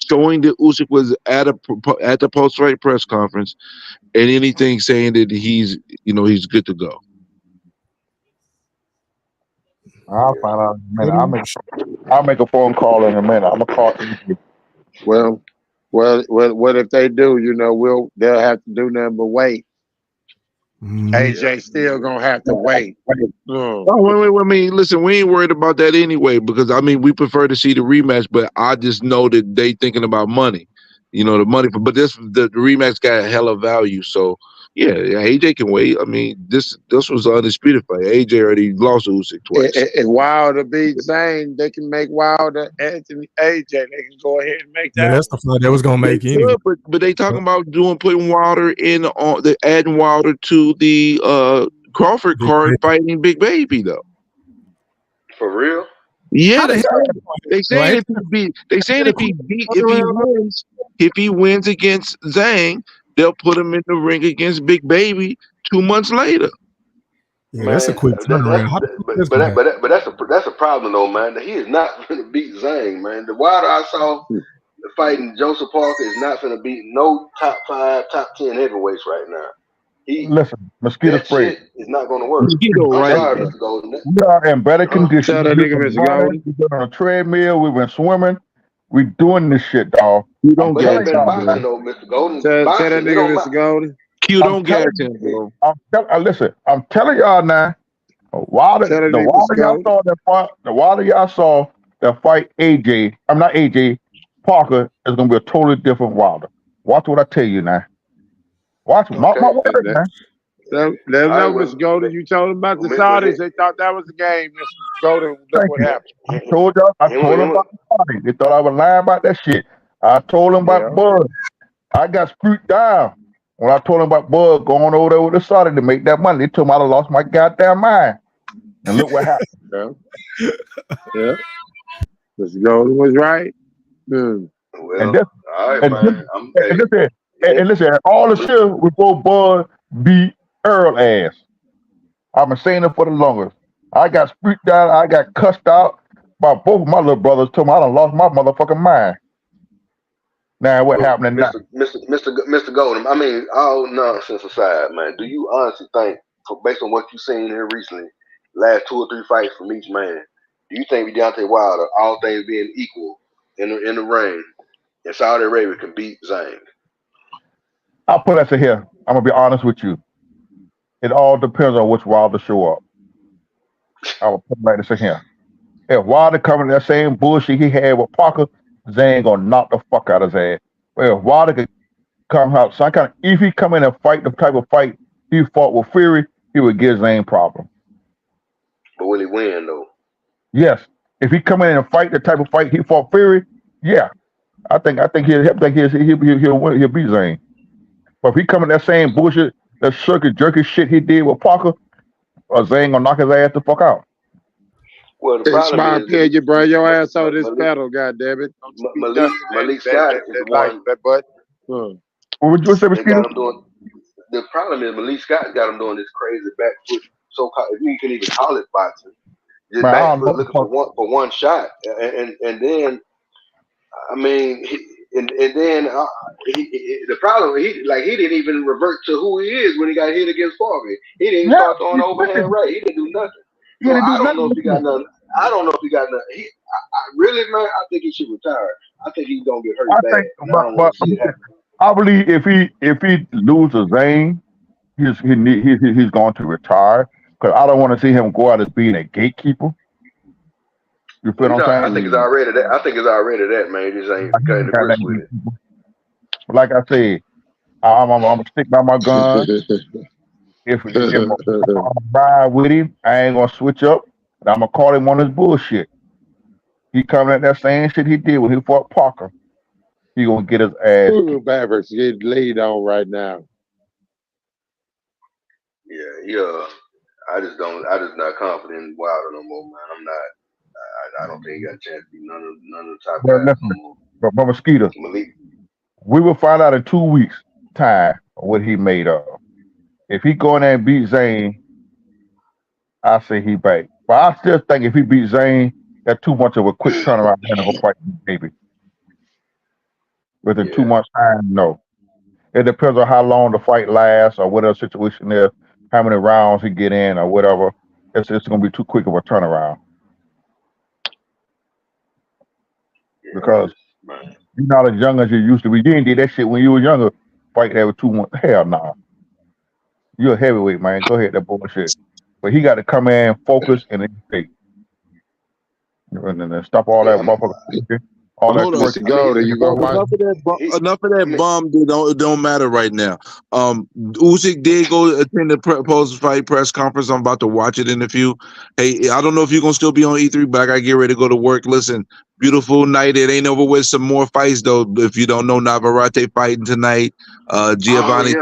showing that Usyk was at the post fight press conference and anything saying that he's good to go. I'll find out in a minute. I'll make a phone call in a minute. I'm gonna call you. Well, what if they do? They'll have to do nothing but wait. AJ still gonna have to wait. Oh, wait. I mean, listen, we ain't worried about that anyway because we prefer to see the rematch, but I just know that they thinking about money. The money but the rematch got a hell of value, so yeah, AJ can wait. I mean, this was an undisputed fight. AJ already lost to Usyk twice. If Wilder beat Zane, they can make Wilder Anthony AJ. They can go ahead and make that. Yeah, that's the fight that was gonna make They anyway. could, but they talking about putting Wilder adding Wilder to the Crawford card fighting Big Baby though. For real? Yeah, they saying if he wins against Zhang, they'll put him in the ring against Big Baby 2 months later. Yeah, that's a quick turnaround. But that's a problem though, man. He is not going to beat Zhang, man. The Wilder I saw fighting Joseph Parker is not going to beat no top 5, top 10 heavyweights right now. Listen, mosquito spray is not going to work. Right? Sorry, Mr. Golden. We are in better condition. Tell that nigga, Mr. Golden. We've been on a treadmill. We've been swimming. We doing this shit, dog. You don't get it, boxing though, Mr. Golden. Tell that nigga, Mr. Golden. You don't get it, bro. Listen, I'm telling y'all now. The Wilder y'all saw that fight AJ. I'm not AJ. Parker is gonna be a totally different Wilder. Watch what I tell you now. Watch my word, man. Let them know, Mr. Golden. You told them about the Saudis. They thought that was a game, Mr. Golden. Look what happened. I told them about the Saudis. They thought I was lying about that shit. I told them about Bud. I got screwed down when I told them about Bud going over there with the Saudi to make that money. They told me I'd have lost my goddamn mind. And look what happened. Yeah. Mr. Golden was right. Well, all right, man. And listen, all the shit before Bud beat Earl ass. I've been saying it for the longest. I got streaked down. I got cussed out by both of my little brothers. Told me I done lost my motherfucking mind. Now what happening now? Mr. Golden, I mean, all nonsense aside, man, do you honestly think, based on what you've seen here recently, last 2 or 3 fights from each man, do you think Deontay Wilder, all things being equal in the ring, and Saudi Arabia can beat Zhang? I'll put that to here. I'm gonna be honest with you. It all depends on which Wilder show up. I will put it like this here. If Wilder coming that same bullshit he had with Parker, Zane gonna knock the fuck out of his ass. Well, if Wilder could come out, if he come in and fight the type of fight he fought with Fury, he would give Zane problem. But will he win though? Yes, If he come in and fight the type of fight he fought Fury, yeah, I think he'll win. He'll beat Zane. But if he come in that same bullshit, that circuit jerky shit he did with Parker, Zane gonna knock his ass the fuck out. Well, the It's problem my is opinion, bro. Your ass on this pedal, goddammit. Malik Scott is the one. That butt. What you say, They got Mosquito? him doing. The problem is Malik Scott got him doing this crazy back foot, so-called, if you can even call it boxing, just Man, I back don't foot know. looking for one shot, and then I mean, the problem he didn't even revert to who he is when he got hit against Farley. He didn't even start throwing overhand right. He didn't do nothing. So I don't know if he got nothing. I don't know if he got nothing. I really, man, I think he should retire. I think he's gonna get hurt bad. And I don't want to see it happen. I believe if he loses Zane, he's going to retire because I don't want to see him go out as being a gatekeeper. You feel what I'm saying? I think it's already that. Man, he just ain't cutting the grits with it. Like I said, I'm gonna stick by my gun. If I'm ride with him, I ain't gonna switch up. And I'm gonna call him on his bullshit. He coming at that same shit he did when he fought Parker. He gonna get his ass. Mavericks getting laid on right now. Yeah. I just not confident in Wilder no more, man. I'm not. I don't think he got a chance to be none of the top guys no more. But Mosquito, we will find out in 2 weeks' time what he made of. If he go in there and beat Zane, I say he back. But I still think if he beat Zane, that's too much of a quick turnaround and go fight maybe. Within 2 months' time, no. It depends on how long the fight lasts or whatever situation is, how many rounds he get in or whatever. It's going to be too quick of a turnaround. Because you're not as young as you used to be. You didn't do that shit when you were younger. Fight every 2 months. Hell no. Nah. You're a heavyweight, man. Go ahead, that bullshit. But he got to come in, focus, and then take. And then stop all that motherfucker. All that enough of that bum don't matter right now. Usyk did go attend the post-fight press conference. I'm about to watch it in a few. Hey, I don't know if you're gonna still be on E3, but I gotta get ready to go to work. Listen, beautiful night. It ain't over with. Some more fights though. If you don't know, Navarrete fighting tonight. Giovanni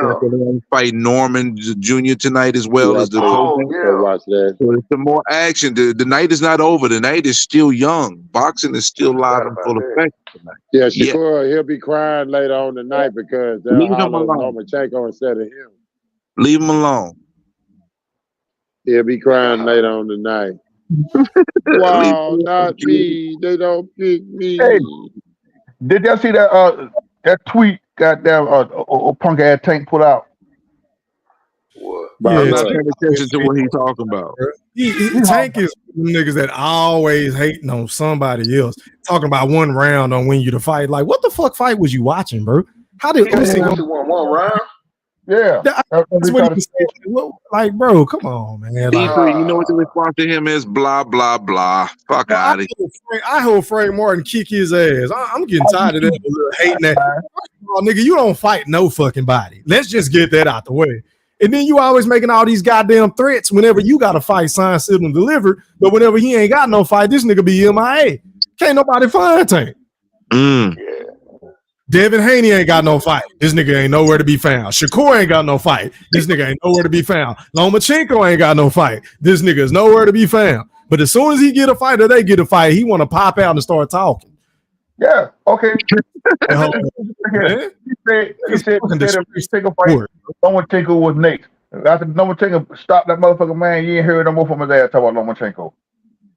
fighting Norman Jr. tonight as well as the watch that. So there's some more action. The night is not over. The night is still young. Boxing is still live and full effect tonight. Yeah, Shakur, he'll be crying later on tonight because they'll holler Lomachenko instead of him. Leave him alone. He'll be crying later on tonight. Wow, not me. They don't pick me. Hey, did y'all see that tweet? Goddamn, punk ass Tank put out. I'm not paying attention to what he's talking about. Tank is niggas that always hating on somebody else, talking about one round on win you the fight. Like, what the fuck fight was you watching, bro? How did Usyk won one round? Yeah, that's what he said. Like, bro, come on, man. Like, you know what the response to him is? Blah blah blah. Fuck out of here. I hope Frank Martin kick his ass. I'm getting tired of that hating that. Oh, nigga, you don't fight no fucking body. Let's just get that out the way. And then you always making all these goddamn threats whenever you got a fight signed, sealed, and delivered. But whenever he ain't got no fight, this nigga be MIA. Can't nobody find Tank. Devin Haney ain't got no fight. This nigga ain't nowhere to be found. Shakur ain't got no fight. This nigga ain't nowhere to be found. Lomachenko ain't got no fight. This nigga is nowhere to be found. But as soon as he get a fight or they get a fight, he want to pop out and start talking. Yeah, okay. He said take a fight. Lomachenko was next. After Lomachenko stopped that motherfucker, man, you ain't heard no more from his ass talk about Lomachenko.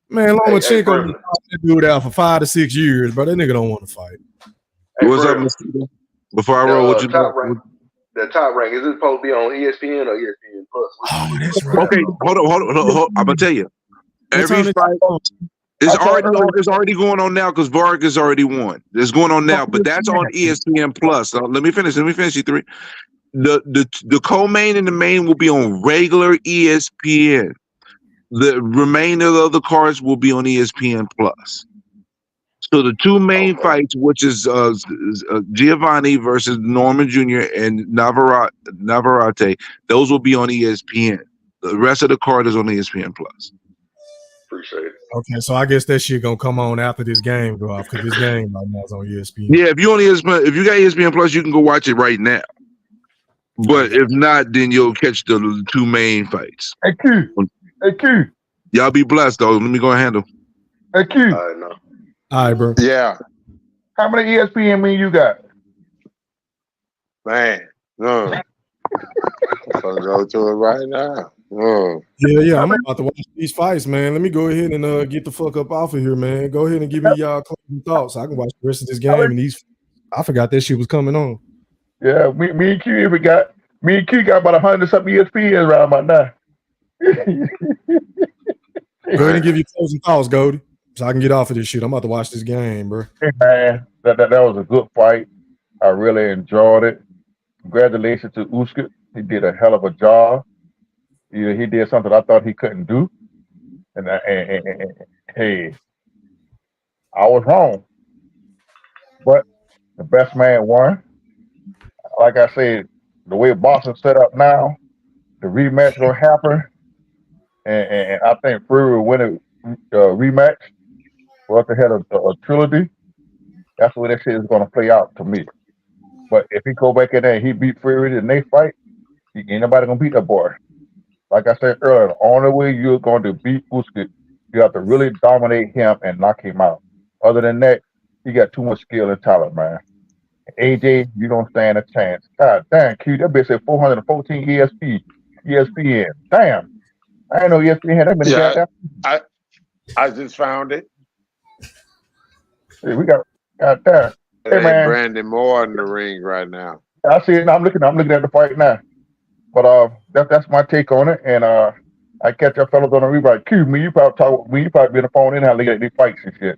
Man, Lomachenko been that dude out for 5 to 6 years, but that nigga don't want to fight. Hey, what's up, Mr. Before I roll, what you doing? The top rank, is it supposed to be on ESPN or ESPN Plus? Oh, that's right. Okay, hold on. I'm gonna tell you. Every fight it's already going on now because Vargas already won. It's going on now, but that's on ESPN Plus. So let me finish. You three. The co-main and the main will be on regular ESPN. The remainder of the cards will be on ESPN Plus. So the two main fights, which is Giovanni versus Norman Jr. and Navarrete, those will be on ESPN. The rest of the card is on ESPN Plus. Appreciate it. Okay, so I guess that shit gonna come on after this game go off because this game right now is on ESPN. Yeah, if you got ESPN Plus, you can go watch it right now. But if not, then you'll catch the two main fights. Hey Q. Y'all be blessed though. Let me go and handle. Hey Q. All right, no. All right, bro. Yeah, How many ESPN men you got? man. I'm gonna go to it right now. Yeah, I'm about to watch these fights, man. Let me go ahead and get the fuck up off of here, man. Go ahead and give me y'all closing thoughts so I can watch the rest of this game. And these, I forgot that shit was coming on. Yeah, me and Q got about 100-something ESPNs around about now. Go ahead and give your closing thoughts, Goldie, so I can get off of this shit. I'm about to watch this game, bro. Hey man, that was a good fight. I really enjoyed it. Congratulations to Usyk. He did a hell of a job. He did something I thought he couldn't do. And hey, I was wrong. But the best man won. Like I said, the way boxing's set up now, the rematch gonna happen. And I think Fury will win a rematch. We're up ahead of a trilogy. That's the way that shit is gonna play out to me. But if he go back in there and he beat Fury in the next fight, ain't nobody gonna beat that boy. Like I said earlier, the only way you're going to beat Usyk, you have to really dominate him and knock him out. Other than that, he got too much skill and talent, man. AJ, you don't stand a chance. God damn, Q, that bitch said 414 ESPN. Damn. I didn't know ESPN had that many goddamn. I just found it. Hey, we got goddamn. Hey man, Brandon Moore in the ring right now. I see it. I'm looking at the fight now. But that's my take on it. And I catch y'all fellas on the rebound. Q, me, you probably be on the phone in and looking at these fights and shit.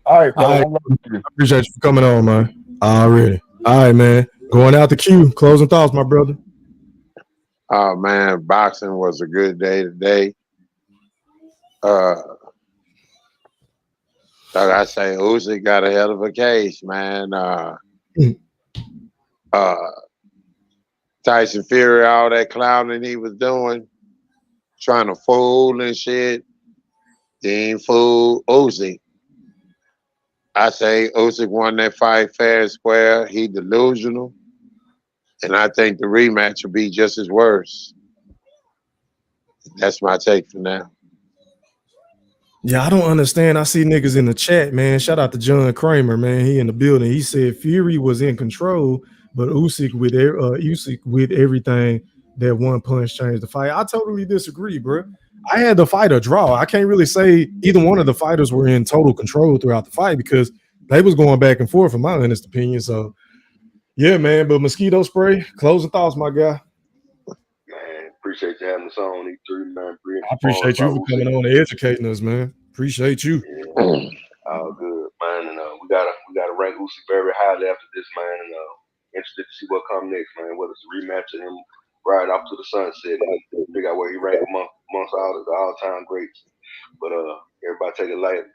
All right, fellas. I appreciate you for coming on, man. Already. All right, man. Going out the queue. Closing thoughts, my brother. Oh man, boxing was a good day today. Like I say, Usyk got a hell of a case, man. Tyson Fury, all that clowning he was doing, trying to fool and shit, he ain't fool Usyk. I say Usyk won that fight fair and square. He delusional. And I think the rematch will be just as worse. That's my take for now. Yeah, I don't understand. I see niggas in the chat, man. Shout out to John Kramer, man. He in the building. He said Fury was in control, but Usyk with everything that one punch changed the fight. I totally disagree, bro. I had the fight a draw. I can't really say either one of the fighters were in total control throughout the fight because they was going back and forth, in my honest opinion. So, yeah, man. But mosquito spray, closing thoughts, my guy. Man, appreciate you having us on E3, man. I appreciate you for coming on and educating us, man. Appreciate you. Yeah, all good, man. And we gotta rank Usyk very highly after this, man. And interested to see what comes next, man. Whether it's a rematch of him right off to the sunset and figure out where he ranks amongst all the all-time greats. But everybody take it light.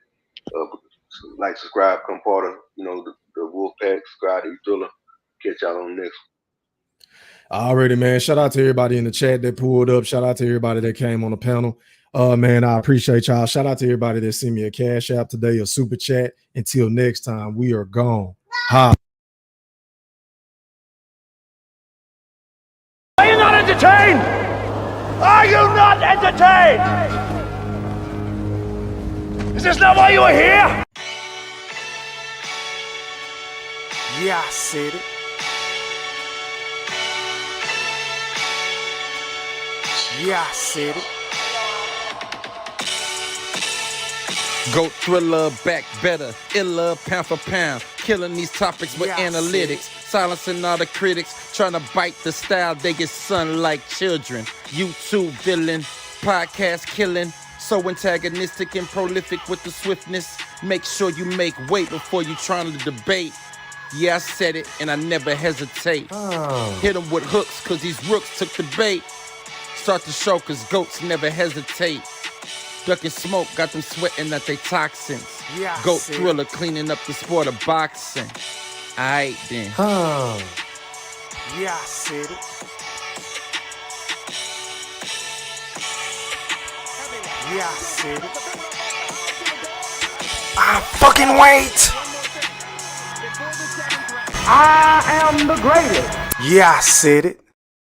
Like, subscribe, come part of the Wolfpack. Subscribe to E-Thriller. Catch y'all on the next one. Alrighty, man. Shout out to everybody in the chat that pulled up. Shout out to everybody that came on the panel. Man, I appreciate y'all. Shout out to everybody that sent me a cash app today, a super chat. Until next time, we are gone. Ha. Are you not entertained? Are you not entertained? Is this not why you are here? Yeah, I said it. Yeah, I said it. Goat thriller, back better, iller, pound for pound, killing these topics with analytics, silencing all the critics, trying to bite the style, they get sun like children. YouTube villain, podcast killing, so antagonistic and prolific with the swiftness. Make sure you make weight before you trying to debate. Yeah, I said it and I never hesitate. Hit them with hooks cause these rooks took the bait. Start the show cause goats never hesitate. Ducking smoke, got them sweating at they toxins. Yeah, Goat thriller, cleaning up the sport of boxing. Aight then. Yeah, I said it. Yeah, I said it. I fucking wait. I am the greatest. Yeah, I said it.